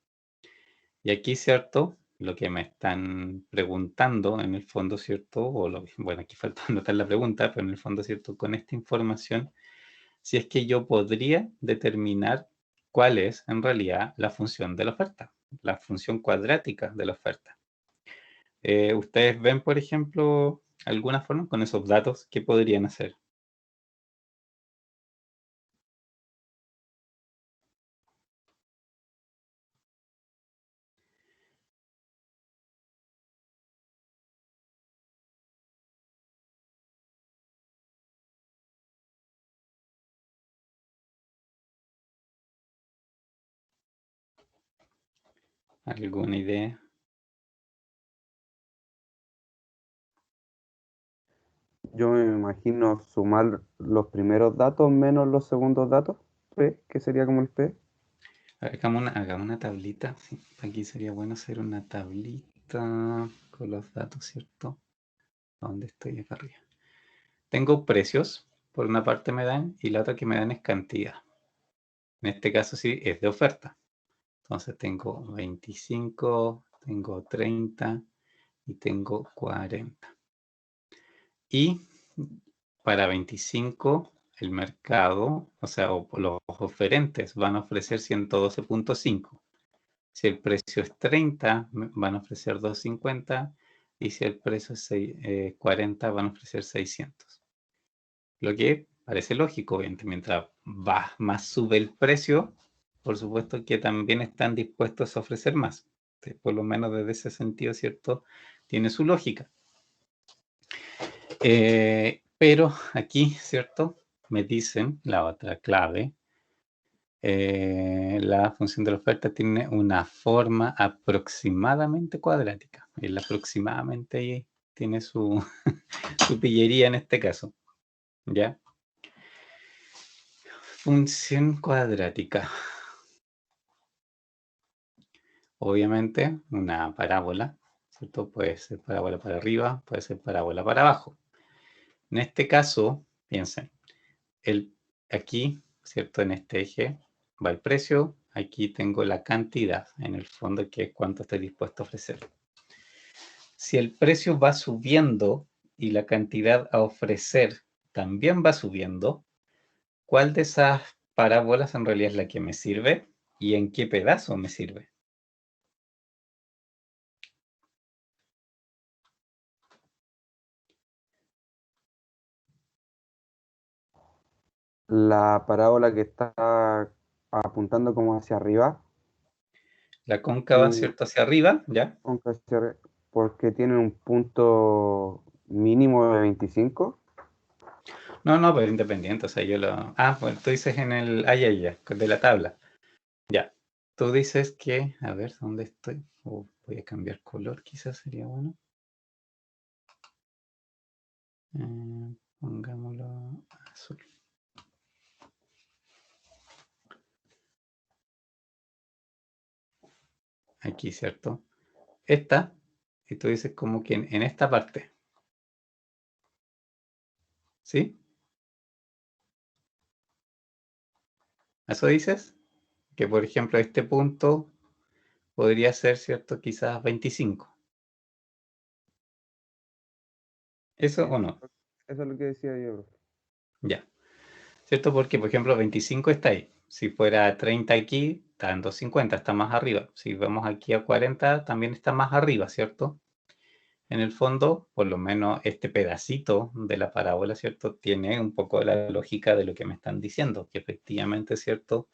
Y aquí, ¿cierto? Lo que me están preguntando en el fondo, ¿cierto? Bueno, aquí falta anotar la pregunta, pero en el fondo, ¿cierto? Con esta información, si es que yo podría determinar cuál es en realidad la función de la oferta, la función cuadrática de la oferta. ¿Ustedes ven, por ejemplo, alguna forma con esos datos que podrían hacer? ¿Alguna idea? Yo me imagino sumar los primeros datos menos los segundos datos, P, que sería como el P. Hagamos una tablita. Sí, aquí sería bueno hacer una tablita tengo los datos, ¿cierto? ¿Dónde estoy? Acá arriba. Tengo precios, por una parte me dan, y la otra que me dan es cantidad. En este caso sí es de oferta. Entonces tengo 25, tengo 30 y tengo 40. Y para 25 el mercado, o sea, los oferentes van a ofrecer 112.5. Si el precio es 30, van a ofrecer 250. Y si el precio es 40, van a ofrecer 600. Lo que parece lógico, obviamente, mientras más sube el precio, por supuesto que también están dispuestos a ofrecer más. Por lo menos desde ese sentido, ¿cierto? Tiene su lógica. Pero aquí, ¿cierto? Me dicen la otra clave. La función de la oferta tiene una forma aproximadamente cuadrática. El aproximadamente ahí tiene su, su pillería en este caso. ¿Ya? Función cuadrática. Obviamente, una parábola, ¿cierto? Puede ser parábola para arriba, puede ser parábola para abajo. En este caso, piensen, aquí, ¿cierto? En este eje va el precio, aquí tengo la cantidad, en el fondo, que es cuánto estoy dispuesto a ofrecer. Si el precio va subiendo y la cantidad a ofrecer también va subiendo, ¿cuál de esas parábolas en realidad es la que me sirve y en qué pedazo me sirve? La parábola que está apuntando como hacia arriba, La cóncava, tiene ¿cierto? Hacia arriba, ¿ya? porque tiene un punto mínimo de 25. No, pero independiente, o sea, yo lo... Ah, bueno, tú dices en el... Ah, ya, de la tabla. Ya. Tú dices que... A ver, ¿dónde estoy? Voy a cambiar color, quizás sería bueno. Pongámoslo azul. Aquí, ¿cierto? Esta, y tú dices como que en esta parte. ¿Sí? ¿Eso dices? Que, por ejemplo, este punto podría ser, ¿cierto? Quizás 25. ¿Eso o Eso, no? eso es lo que decía yo, profe. Ya. ¿Cierto? Porque, por ejemplo, 25 está ahí. Si fuera 30 aquí, está en 250, está más arriba. Si vamos aquí a 40, también está más arriba, ¿cierto? En el fondo, por lo menos este pedacito de la parábola, ¿cierto? Tiene un poco la lógica de lo que me están diciendo, que efectivamente, ¿cierto?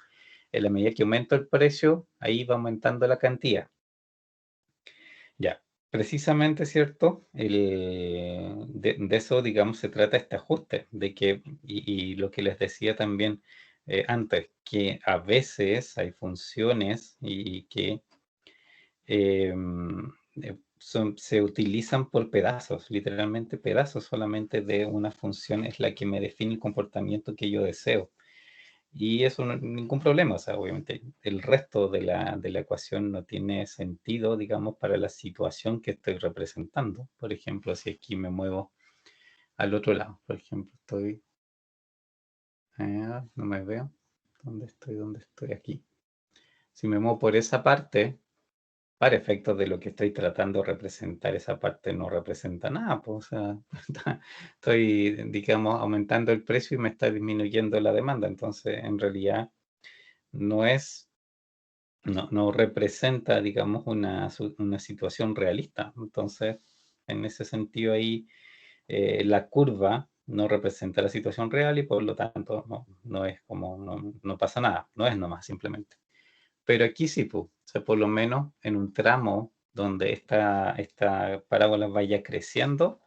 En la medida que aumento el precio, ahí va aumentando la cantidad. Ya, precisamente, ¿cierto? De eso, digamos, se trata este ajuste, de que, y lo que les decía también antes, que a veces hay funciones y que se utilizan por pedazos, literalmente pedazos solamente de una función es la que me define el comportamiento que yo deseo. Y eso no ningún problema, o sea, obviamente el resto de la ecuación no tiene sentido, digamos, para la situación que estoy representando. Por ejemplo, si aquí me muevo al otro lado, por ejemplo, estoy, no me veo, ¿dónde estoy? ¿Dónde estoy? Aquí. Si me muevo por esa parte, para efectos de lo que estoy tratando de representar, esa parte no representa nada, pues, o sea, estoy, digamos, aumentando el precio y me está disminuyendo la demanda, entonces en realidad no es, no representa, digamos, una situación realista. Entonces, en ese sentido ahí, la curva no representa la situación real y por lo tanto no es como, no pasa nada, no es nomás simplemente. Pero aquí sí, pues, o sea, por lo menos en un tramo donde esta parábola vaya creciendo,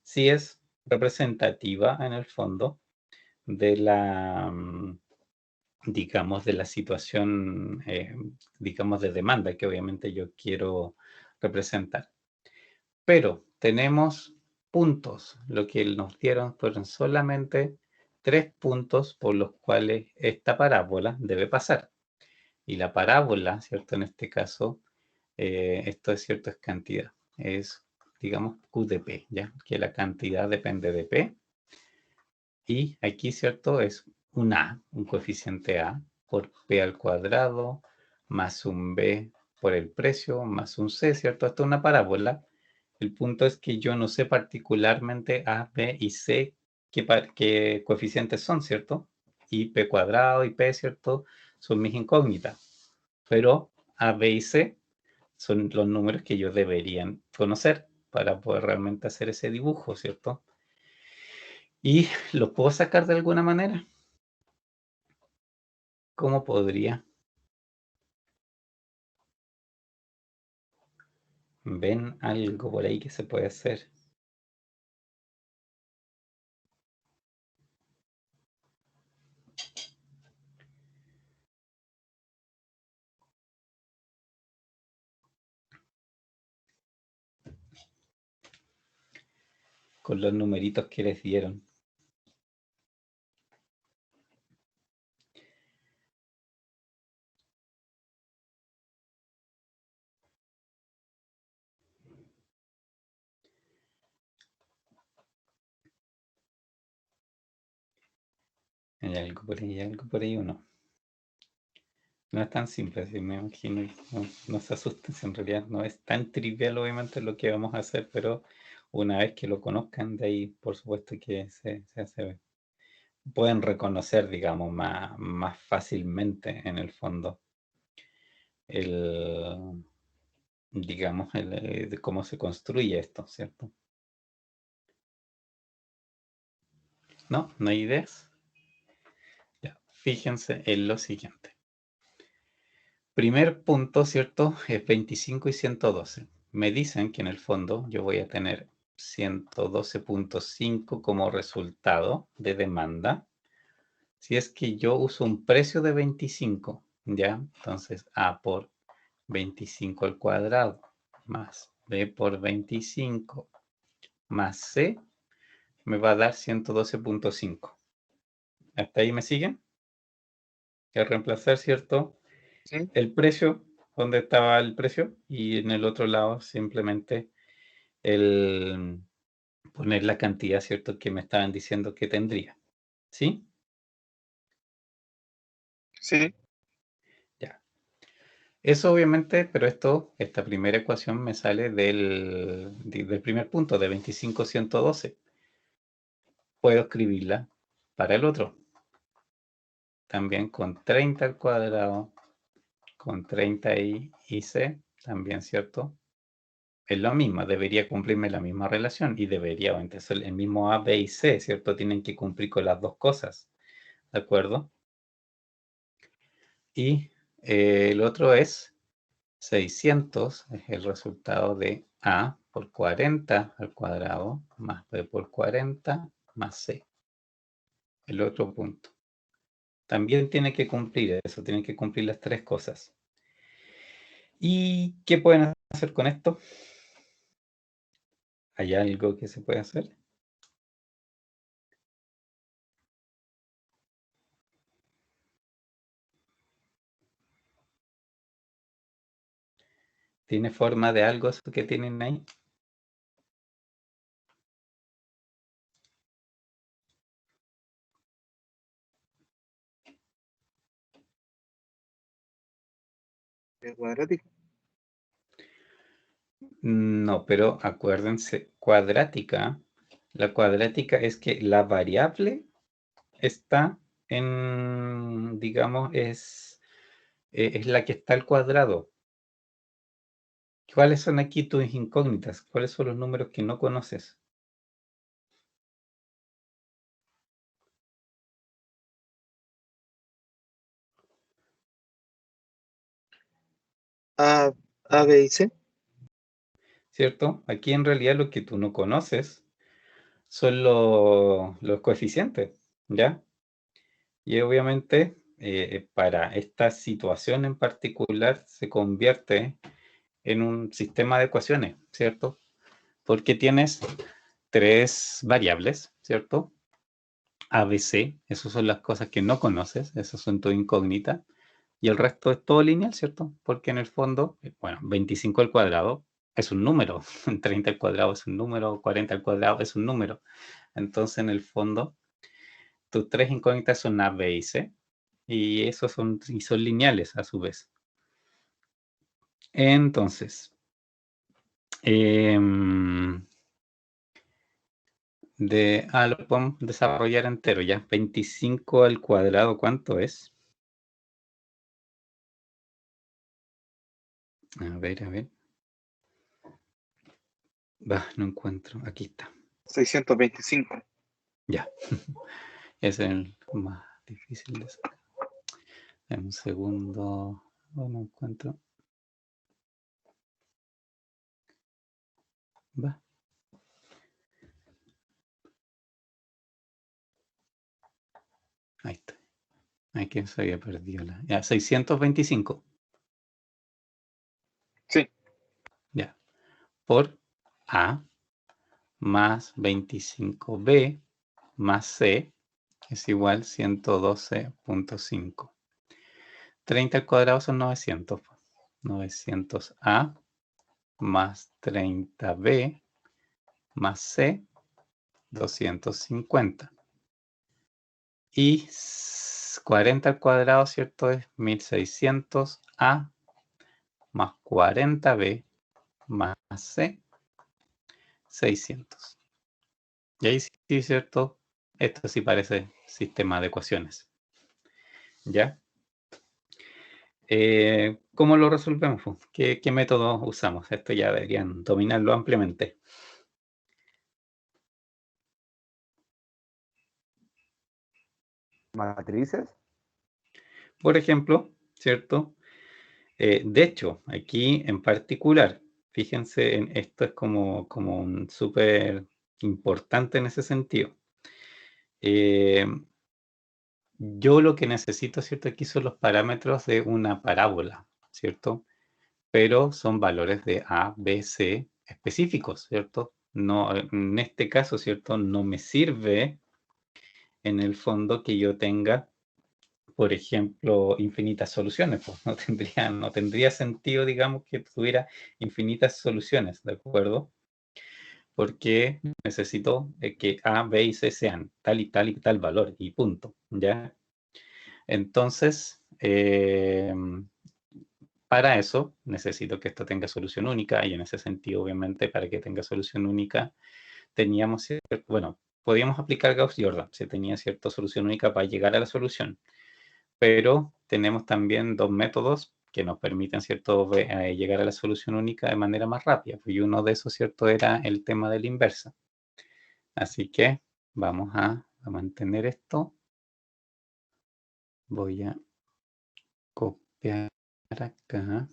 sí es representativa en el fondo de la, digamos, de la situación, digamos, de demanda que obviamente yo quiero representar. Pero tenemos puntos. Lo que nos dieron fueron solamente 3 puntos por los cuales esta parábola debe pasar. Y la parábola, ¿cierto? En este caso, esto es cierto, es cantidad. Es digamos, Q de P, ¿ya? Que la cantidad depende de P. Y aquí, ¿cierto? Es un A, un coeficiente A, por P al cuadrado, más un B por el precio, más un C, ¿cierto? Esto es una parábola. El punto es que yo no sé particularmente A, B y C qué coeficientes son, ¿cierto? Y P cuadrado y P, ¿cierto? Son mis incógnitas. Pero A, B y C son los números que yo deberían conocer para poder realmente hacer ese dibujo, ¿cierto? ¿Y los puedo sacar de alguna manera? ¿Cómo podría? ¿Ven algo por ahí que se puede hacer? Con los numeritos que les dieron. Hay algo por ahí o no. No es tan simple, así me imagino. No se asusten, si en realidad no es tan trivial, obviamente, lo que vamos a hacer, pero una vez que lo conozcan, de ahí, por supuesto que se hace. Pueden reconocer, digamos, más fácilmente, en el fondo, digamos, de cómo se construye esto, ¿cierto? ¿No? ¿No hay ideas? Ya, fíjense en lo siguiente. Primer punto, ¿cierto? Es 25 y 112. Me dicen que en el fondo yo voy a tener 112.5 como resultado de demanda. Si es que yo uso un precio de 25, ¿ya? Entonces A por 25 al cuadrado más B por 25 más C me va a dar 112.5. ¿Hasta ahí me siguen? Que reemplazar, ¿cierto? Sí. El precio, donde estaba el precio, y en el otro lado simplemente el poner la cantidad, ¿cierto? Que me estaban diciendo que tendría. ¿Sí? Sí. Ya. Eso obviamente, pero esta primera ecuación me sale del primer punto, de 25.112. Puedo escribirla para el otro. También con 30 al cuadrado, con 30i y c, también, ¿cierto? Es lo mismo, debería cumplirme la misma relación y debería, entonces el mismo A, B y C, ¿cierto? Tienen que cumplir con las dos cosas, ¿de acuerdo? Y el otro es 600, es el resultado de A por 40 al cuadrado, más B por 40, más C. El otro punto. También tiene que cumplir eso, tienen que cumplir las tres cosas. ¿Y qué pueden hacer con esto? ¿Hay algo que se puede hacer? ¿Tiene forma de algo eso que tienen ahí? ¿Es cuadrático? No, pero acuérdense, cuadrática. La cuadrática es que la variable está digamos, es la que está al cuadrado. ¿Cuáles son aquí tus incógnitas? ¿Cuáles son los números que no conoces? A, A, B y C. ¿Cierto? Aquí en realidad lo que tú no conoces son los coeficientes, ¿ya? Y obviamente para esta situación en particular se convierte en un sistema de ecuaciones, ¿cierto? Porque tienes tres variables, ¿cierto? A, B, C, esas son las cosas que no conoces, esas son tu incógnita, y el resto es todo lineal, ¿cierto? Porque en el fondo, bueno, 25 al cuadrado es un número. 30 al cuadrado es un número, 40 al cuadrado es un número. Entonces, en el fondo, tus tres incógnitas son A, B y C. Y esos son lineales a su vez. Entonces, lo podemos desarrollar entero ya. 25 al cuadrado, ¿cuánto es? A ver, a ver. No encuentro. Aquí está. 625. Ya. Es el más difícil de sacar. En un segundo. No encuentro. Ahí está. Aquí se había perdido la. Ya, 625. Sí. Ya. Por A más 25B más C es igual 112.5. 30 al cuadrado son 900. 900A más 30B más C, 250. Y 40 al cuadrado, ¿cierto? Es 1600A más 40B más C, 600. Y ahí sí, ¿cierto? Esto sí parece sistema de ecuaciones. ¿Ya? ¿Cómo lo resolvemos? ¿Qué método usamos? Esto ya deberían dominarlo ampliamente. ¿Matrices? Por ejemplo, ¿cierto? De hecho, aquí en particular, fíjense, esto es como un súper importante en ese sentido. Yo lo que necesito, ¿cierto? Aquí son los parámetros de una parábola, ¿cierto? Pero son valores de A, B, C específicos, ¿cierto? No, en este caso, ¿cierto? No me sirve en el fondo que yo tenga, por ejemplo, infinitas soluciones. Pues no tendría sentido, digamos, que tuviera infinitas soluciones, ¿de acuerdo? Porque necesito que A, B y C sean tal y tal y tal valor y punto, ¿ya? Entonces, para eso necesito que esto tenga solución única y en ese sentido, obviamente, para que tenga solución única, teníamos, bueno, podíamos aplicar Gauss-Jordan, se tenía cierta solución única para llegar a la solución, pero tenemos también dos métodos que nos permiten, ¿cierto?, llegar a la solución única de manera más rápida, y uno de esos, ¿cierto?, era el tema de la inversa. Así que vamos a mantener esto. Voy a copiar acá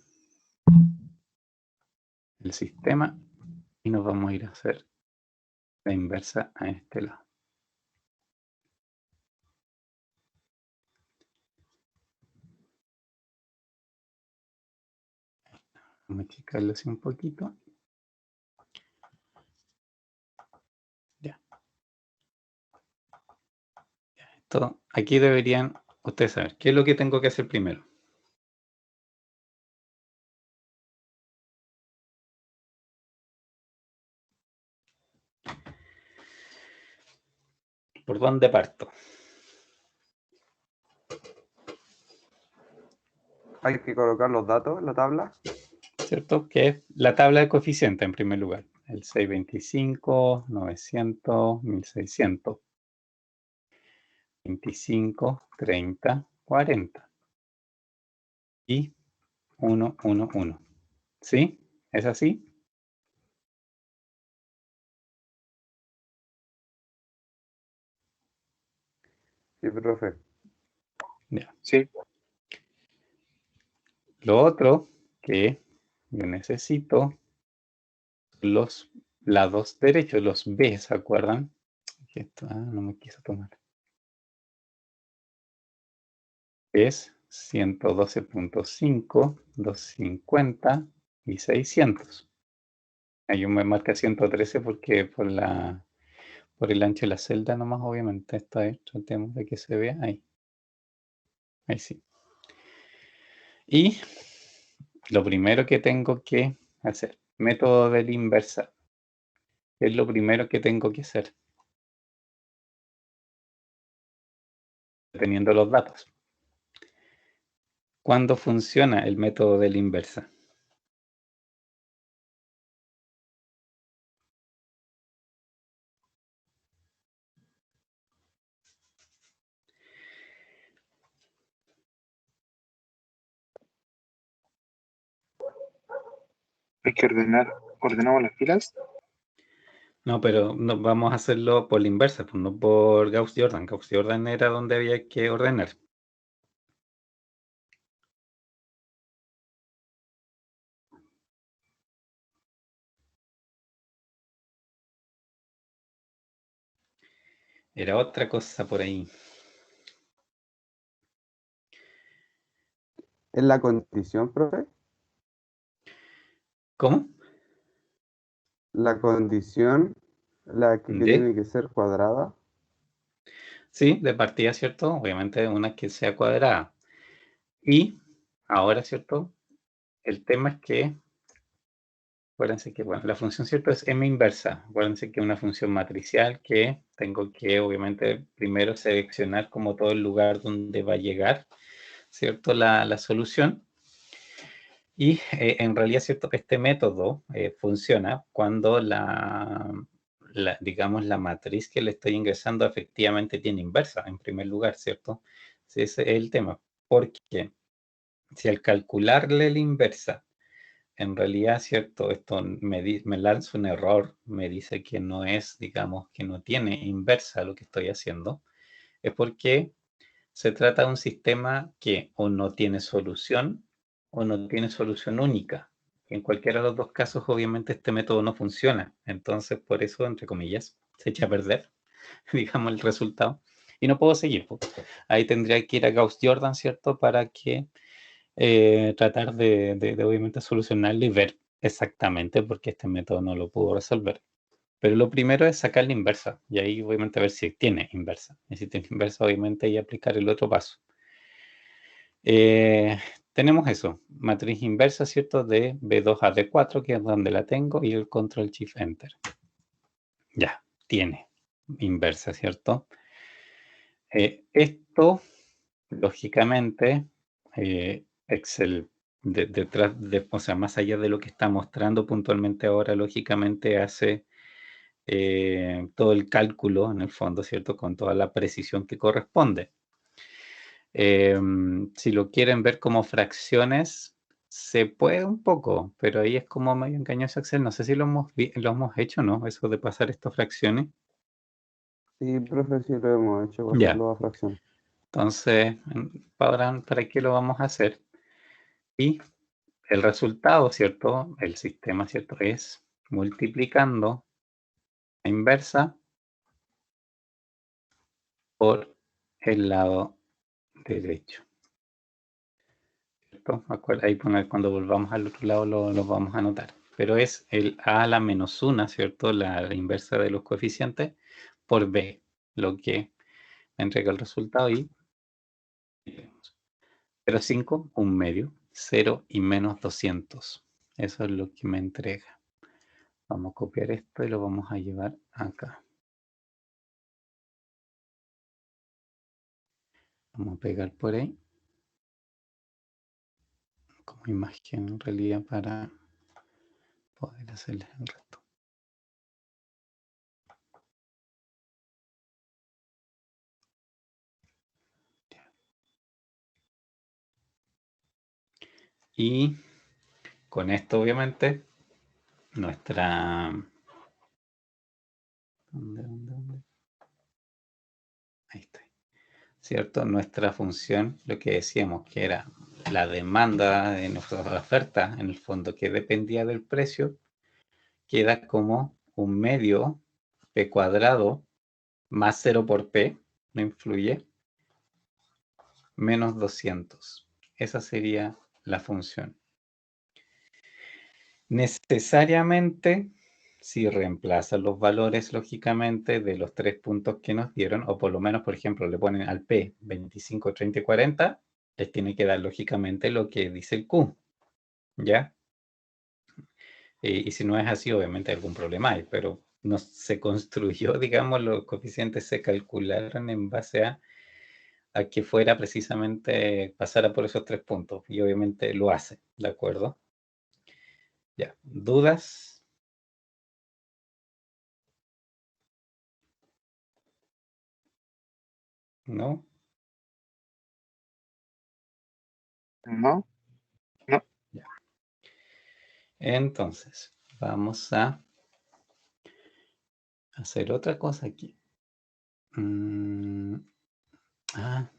el sistema y nos vamos a ir a hacer la inversa a este lado. Vamos a achicarlo así un poquito. Ya. Esto, aquí deberían ustedes saber qué es lo que tengo que hacer primero. ¿Por dónde parto? Hay que colocar los datos en la tabla. ¿Cierto? Que es la tabla de coeficientes en primer lugar. El 625, 900, 1600. 25, 30, 40. Y 1, 1, 1. ¿Sí? ¿Es así? Sí, profe. Ya. Sí. Lo otro que yo necesito los lados derechos, los B, ¿se acuerdan? Esto, no me quiso tomar. Es 112.5, 250 y 600. Ahí me marca 113 porque por el ancho de la celda nomás, obviamente. Esto es, tratemos de que se vea ahí. Ahí sí. Y lo primero que tengo que hacer Método de la inversa. Es lo primero que tengo que hacer. Teniendo los datos. ¿Cuándo funciona el método de la inversa? Hay que ordenamos las filas. No, pero no, vamos a hacerlo por la inversa, pues no por Gauss-Jordan. Gauss-Jordan era donde había que ordenar. Era otra cosa por ahí. ¿Es la condición, profe? ¿Cómo? La condición, la que ¿De? tiene que ser cuadrada. Sí, de partida, ¿cierto? Obviamente una que sea cuadrada. Y ahora, ¿cierto? El tema es que, acuérdense que, bueno, la función, ¿cierto? Es m inversa. Acuérdense que es una función matricial que tengo que, obviamente, primero seleccionar como todo el lugar donde va a llegar, ¿cierto? La solución. Y en realidad, ¿cierto? Este método funciona cuando digamos, la matriz que le estoy ingresando efectivamente tiene inversa, en primer lugar, ¿cierto? Sí, ese es el tema. Porque si al calcularle la inversa, en realidad, ¿cierto? Esto me lanza un error, me dice que no es, digamos, que no tiene inversa lo que estoy haciendo, es porque se trata de un sistema que o no tiene solución o no tiene solución única. En cualquiera de los dos casos, obviamente, este método no funciona. Entonces, por eso, entre comillas, se echa a perder, digamos, el resultado. Y no puedo seguir. Pues. Ahí tendría que ir a Gauss-Jordan, ¿cierto? Para que tratar de, obviamente, solucionarlo y ver exactamente por qué este método no lo pudo resolver. Pero lo primero es sacar la inversa. Y ahí, obviamente, ver si tiene inversa. Y si tiene inversa, obviamente, y aplicar el otro paso. Tenemos eso, matriz inversa, ¿cierto? De B2 a D4, que es donde la tengo, y el control shift enter. Ya, tiene inversa, ¿cierto? Esto, lógicamente, Excel, detrás de, o sea, más allá de lo que está mostrando puntualmente ahora, lógicamente hace todo el cálculo, en el fondo, ¿cierto? Con toda la precisión que corresponde. Si lo quieren ver como fracciones, se puede un poco, pero ahí es como medio engañoso Excel. No sé si lo hemos hecho, ¿no? Eso de pasar estas fracciones. Sí, profe, sí lo hemos hecho, Ya. pasarlo a fracción. Entonces, ¿para qué lo vamos a hacer? Y el resultado, ¿cierto? El sistema, ¿cierto? Es multiplicando la inversa por el lado derecho. Ahí cuando volvamos al otro lado lo vamos a anotar. Pero es el a a la menos 1, ¿cierto? La inversa de los coeficientes por b, lo que me entrega el resultado y 0,5, un medio, 0 y menos 200. Eso es lo que me entrega. Vamos a copiar esto y lo vamos a llevar acá. Vamos a pegar por ahí como imagen en realidad para poder hacerles el resto. Y con esto obviamente nuestra... ¿Dónde? Ahí está. ¿Cierto? Nuestra función, lo que decíamos que era la demanda de nuestra oferta, en el fondo que dependía del precio, queda como un medio P cuadrado más 0 por P, no influye, menos 200. Esa sería la función. Necesariamente, si reemplazan los valores, lógicamente, de los 3 puntos que nos dieron, o por lo menos, por ejemplo, le ponen al P 25, 30 y 40, les tiene que dar, lógicamente, lo que dice el Q, ¿ya? Y si no es así, obviamente algún problema hay, pero no se construyó, digamos, los coeficientes se calcularon en base a que fuera precisamente, pasara por esos 3 puntos. Y obviamente lo hace, ¿de acuerdo? Ya, ¿dudas? ¿No? No, no. Ya. Entonces, vamos a hacer otra cosa aquí. No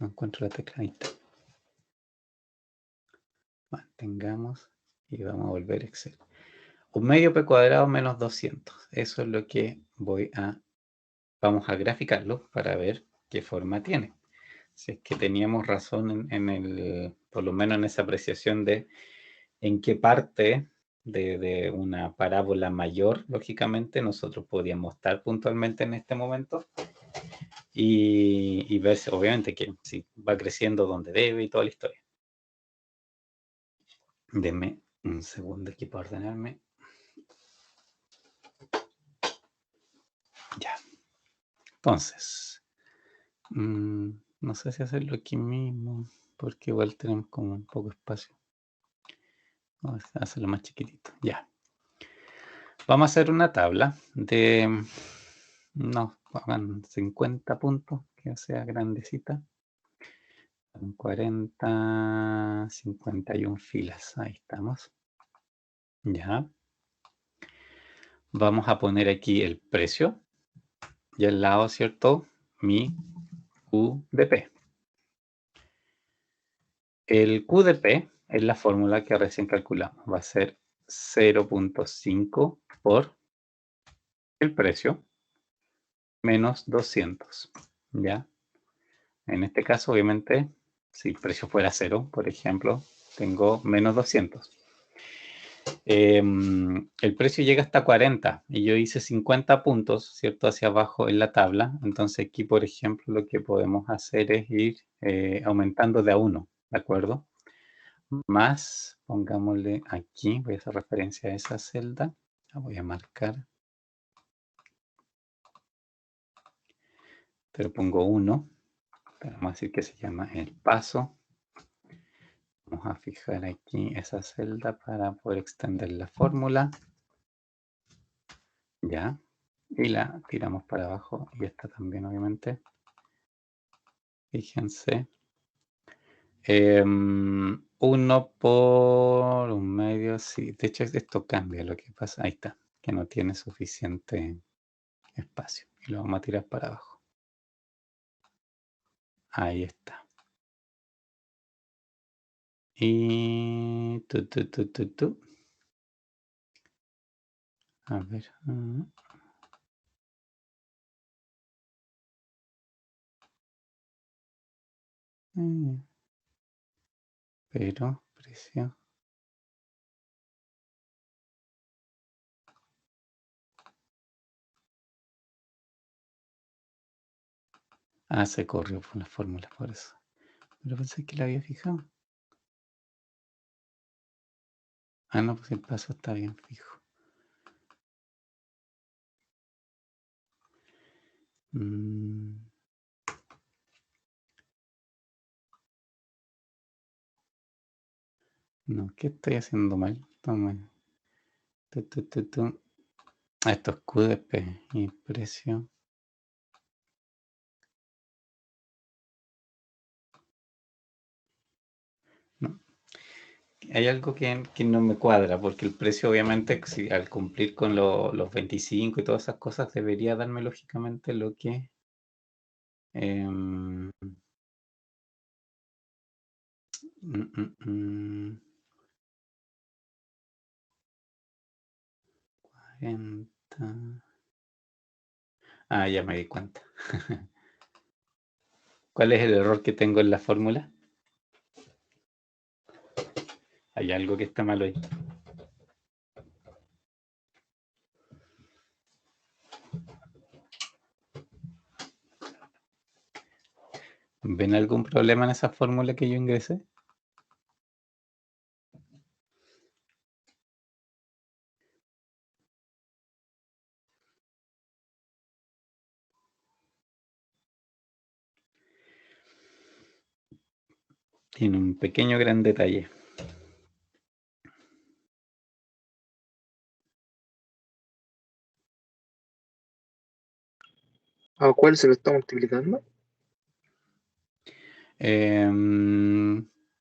encuentro la tecla. Ahí está. Mantengamos y vamos a volver a Excel. Un medio p cuadrado menos 200. Eso es lo que vamos a graficarlo para ver qué forma tiene. Si es que teníamos razón por lo menos en esa apreciación de en qué parte de una parábola mayor, lógicamente, nosotros podríamos estar puntualmente en este momento y ver, obviamente, que si va creciendo donde debe y toda la historia. Denme un segundo aquí para ordenarme. Ya. Entonces, no sé si hacerlo aquí mismo, porque igual tenemos como un poco de espacio. Vamos a hacerlo más chiquitito. Ya. Vamos a hacer una tabla de, no, hagan 50 puntos, que sea grandecita. 40, 51 filas. Ahí estamos. Ya. Vamos a poner aquí el precio. Y al lado, ¿cierto? Mi QDP. El QDP es la fórmula que recién calculamos. Va a ser 0.5 por el precio menos 200. ¿Ya? En este caso, obviamente, si el precio fuera 0, por ejemplo, tengo menos 200. El precio llega hasta 40 y yo hice 50 puntos, ¿cierto? Hacia abajo en la tabla. Entonces aquí, por ejemplo, lo que podemos hacer es ir aumentando de a 1, ¿de acuerdo? Más, pongámosle aquí, voy a hacer referencia a esa celda. La voy a marcar. Pero pongo 1. Vamos a decir que se llama el paso. Vamos a fijar aquí esa celda para poder extender la fórmula. Ya. Y la tiramos para abajo. Y esta también, obviamente. Fíjense. 1 por 1/2. Sí, de hecho esto cambia. Lo que pasa, ahí está. Que no tiene suficiente espacio. Y lo vamos a tirar para abajo. Ahí está. Y a ver. Pero precio. Se corrió por la fórmula, por eso. Pero pensé que la había fijado. No, pues el paso está bien fijo. No, ¿qué estoy haciendo mal? Toma. Esto es QDP y precio. No. Hay algo que no me cuadra, porque el precio, obviamente, si al cumplir con los 25 y todas esas cosas, debería darme lógicamente lo que... 40. Ya me di cuenta. ¿Cuál es el error que tengo en la fórmula? Hay algo que está mal ahí. ¿Ven algún problema en esa fórmula que yo ingresé? Tiene un pequeño gran detalle. ¿A cuál se lo está multiplicando?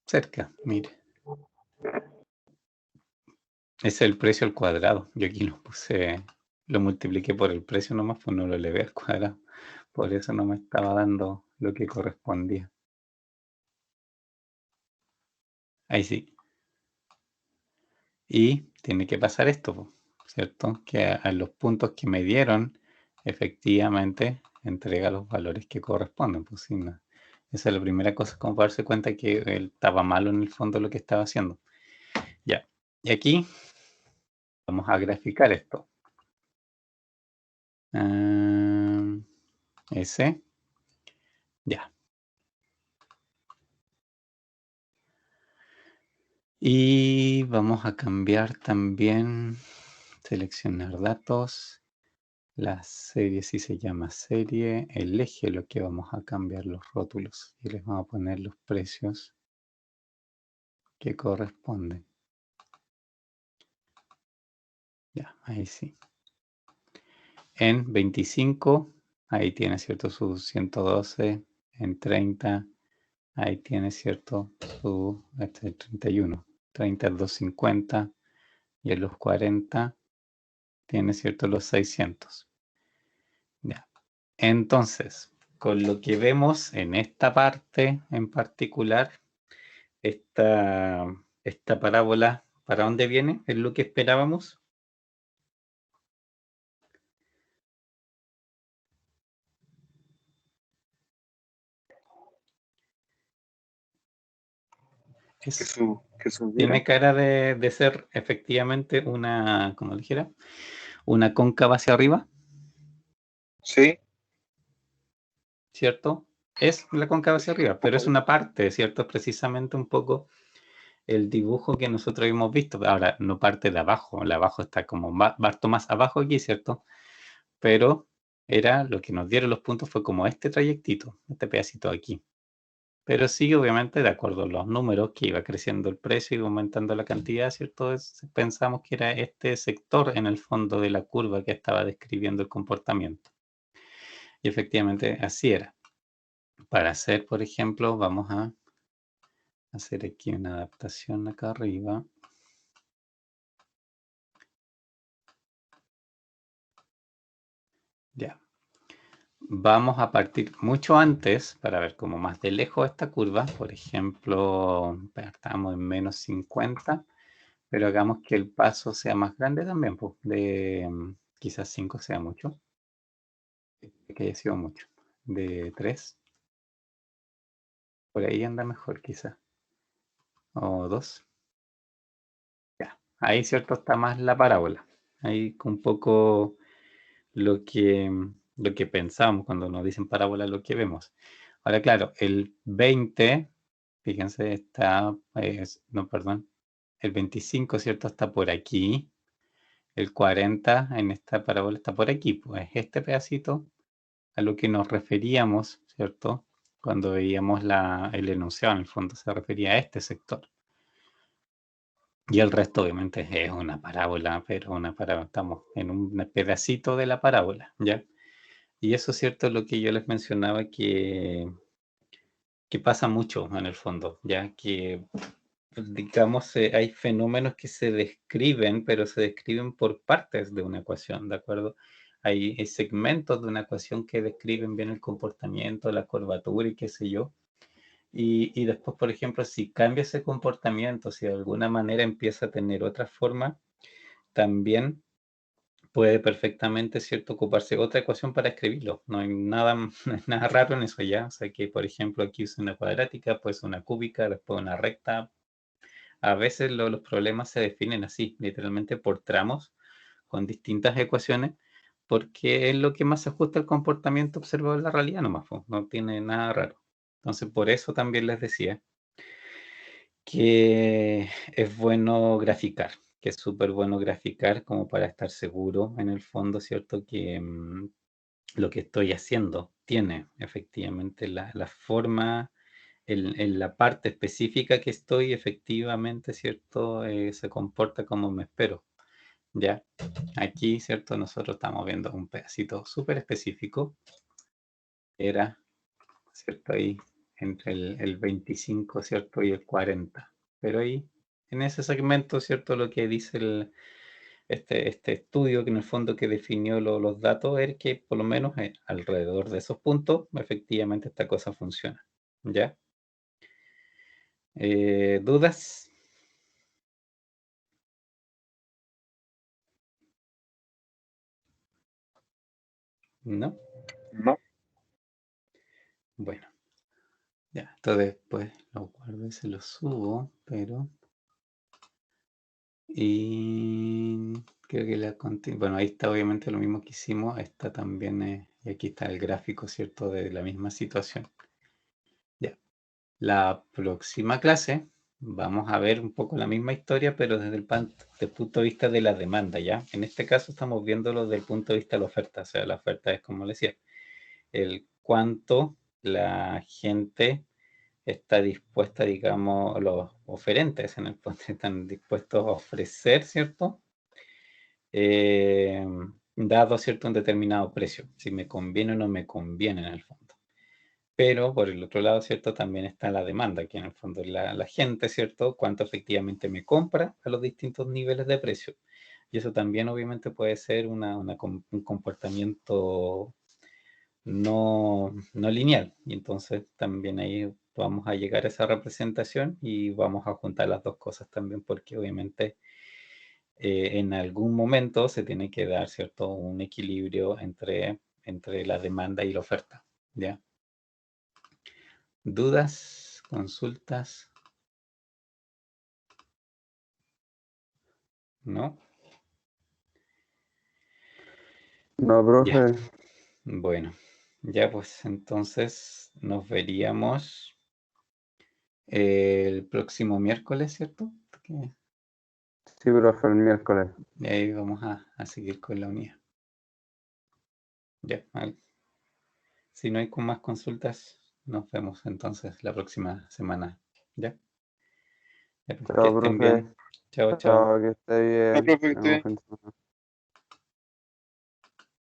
Cerca, mire. Es el precio al cuadrado. Yo aquí lo puse, lo multipliqué por el precio nomás, pues no lo elevé al cuadrado. Por eso no me estaba dando lo que correspondía. Ahí sí. Y tiene que pasar esto, ¿cierto? Que a los puntos que me dieron, efectivamente, entrega los valores que corresponden. Pues sí, no. Esa es la primera cosa, como para darse cuenta que él estaba malo en el fondo lo que estaba haciendo. Ya. Y aquí vamos a graficar esto. Ese. Ya. Y vamos a cambiar también, seleccionar datos. La serie sí se llama serie. El eje lo que vamos a cambiar los rótulos. Y les vamos a poner los precios que corresponden. Ya, ahí sí. En 25, ahí tiene, ¿cierto? Su 112. En 30, ahí tiene, ¿cierto? Su 31. 30 es 250. Y en los 40 tiene, ¿cierto? Los 600. Ya. Entonces, con lo que vemos en esta parte en particular, esta parábola, ¿para dónde viene? ¿Es lo que esperábamos? Que subiera. Tiene cara de ser efectivamente una, como dijera, una cóncava hacia arriba, Sí, ¿cierto? Es la cóncava hacia arriba, pero es una parte, ¿cierto? Es precisamente un poco el dibujo que nosotros hemos visto. Ahora, no parte de abajo, el abajo está como harto más abajo aquí, ¿cierto? Pero era lo que nos dieron los puntos fue como este trayectito, este pedacito aquí. Pero sí, obviamente, de acuerdo a los números que iba creciendo el precio y aumentando la cantidad, ¿cierto? Pensamos que era este sector en el fondo de la curva que estaba describiendo el comportamiento. Y efectivamente así era. Para hacer, por ejemplo, vamos a hacer aquí una adaptación acá arriba. Ya. Vamos a partir mucho antes para ver como más de lejos esta curva. Por ejemplo, estamos en menos 50, pero hagamos que el paso sea más grande también, pues, de quizás 5 sea mucho, que haya sido mucho, de 3, por ahí anda mejor quizás, o 2. Ya, ahí cierto está más la parábola, ahí un poco lo que pensamos cuando nos dicen parábola, lo que vemos. Ahora, claro, el 20, fíjense, está, no, perdón, el 25, ¿cierto? Está por aquí. El 40 en esta parábola está por aquí. Pues este pedacito a lo que nos referíamos, ¿cierto? Cuando veíamos el enunciado, en el fondo se refería a este sector. Y el resto obviamente es una parábola, pero una parábola, estamos en un pedacito de la parábola, ¿ya? Y eso es cierto lo que yo les mencionaba que pasa mucho en el fondo, ya que digamos hay fenómenos que se describen, pero se describen por partes de una ecuación, ¿de acuerdo? Hay segmentos de una ecuación que describen bien el comportamiento, la curvatura y qué sé yo. Y después, por ejemplo, si cambia ese comportamiento, si de alguna manera empieza a tener otra forma, también puede perfectamente, ¿cierto?, ocuparse otra ecuación para escribirlo. No hay nada, no es nada raro en eso ya. O sea que, por ejemplo, aquí usa una cuadrática, pues una cúbica, después una recta. A veces los problemas se definen así, literalmente por tramos, con distintas ecuaciones, porque es lo que más se ajusta al comportamiento observado en la realidad nomás, no tiene nada raro. Entonces, por eso también les decía que es bueno graficar, que es súper bueno graficar como para estar seguro en el fondo, ¿cierto? Que lo que estoy haciendo tiene efectivamente la forma en la parte específica que estoy, efectivamente, ¿cierto? Se comporta como me espero. Ya, aquí, ¿cierto? Nosotros estamos viendo un pedacito súper específico. Era, ¿cierto? Ahí entre el 25, ¿cierto? Y el 40. Pero ahí, en ese segmento, ¿cierto? Lo que dice este estudio, que en el fondo que definió los datos, es que por lo menos alrededor de esos puntos, efectivamente esta cosa funciona. ¿Ya? ¿Dudas? ¿No? No. Bueno, ya, esto después lo guardo y se lo subo, pero... Y creo que bueno, ahí está obviamente lo mismo que hicimos, está también, y aquí está el gráfico, ¿cierto? De la misma situación. Ya, la próxima clase vamos a ver un poco la misma historia, pero desde el punto de vista de la demanda, ¿ya? En este caso estamos viéndolo desde el punto de vista de la oferta, o sea, la oferta es, como les decía, el cuánto la gente está dispuesta, digamos, los oferentes en el fondo están dispuestos a ofrecer, ¿cierto? Dado, ¿cierto? Un determinado precio, si me conviene o no me conviene en el fondo. Pero por el otro lado, ¿cierto? También está la demanda, que en el fondo es la gente, ¿cierto? Cuánto efectivamente me compra a los distintos niveles de precio. Y eso también obviamente puede ser un comportamiento no lineal. Y entonces también ahí vamos a llegar a esa representación y vamos a juntar las dos cosas también, porque obviamente en algún momento se tiene que dar, ¿cierto? Un equilibrio entre la demanda y la oferta, ¿ya? ¿Dudas? ¿Consultas? ¿No? No, Ya, profe. bueno. Ya pues entonces nos veríamos el próximo miércoles, ¿cierto? Sí, profe, el miércoles. Y ahí vamos a seguir con la unidad. Ya, vale. Si no hay con más consultas, nos vemos entonces la próxima semana. ¿Ya? Ya, pues, que Chao, estén profe. bien. Chao, chao. Chao, que esté No, bien. profe, que Nos esté vemos bien. fin de semana.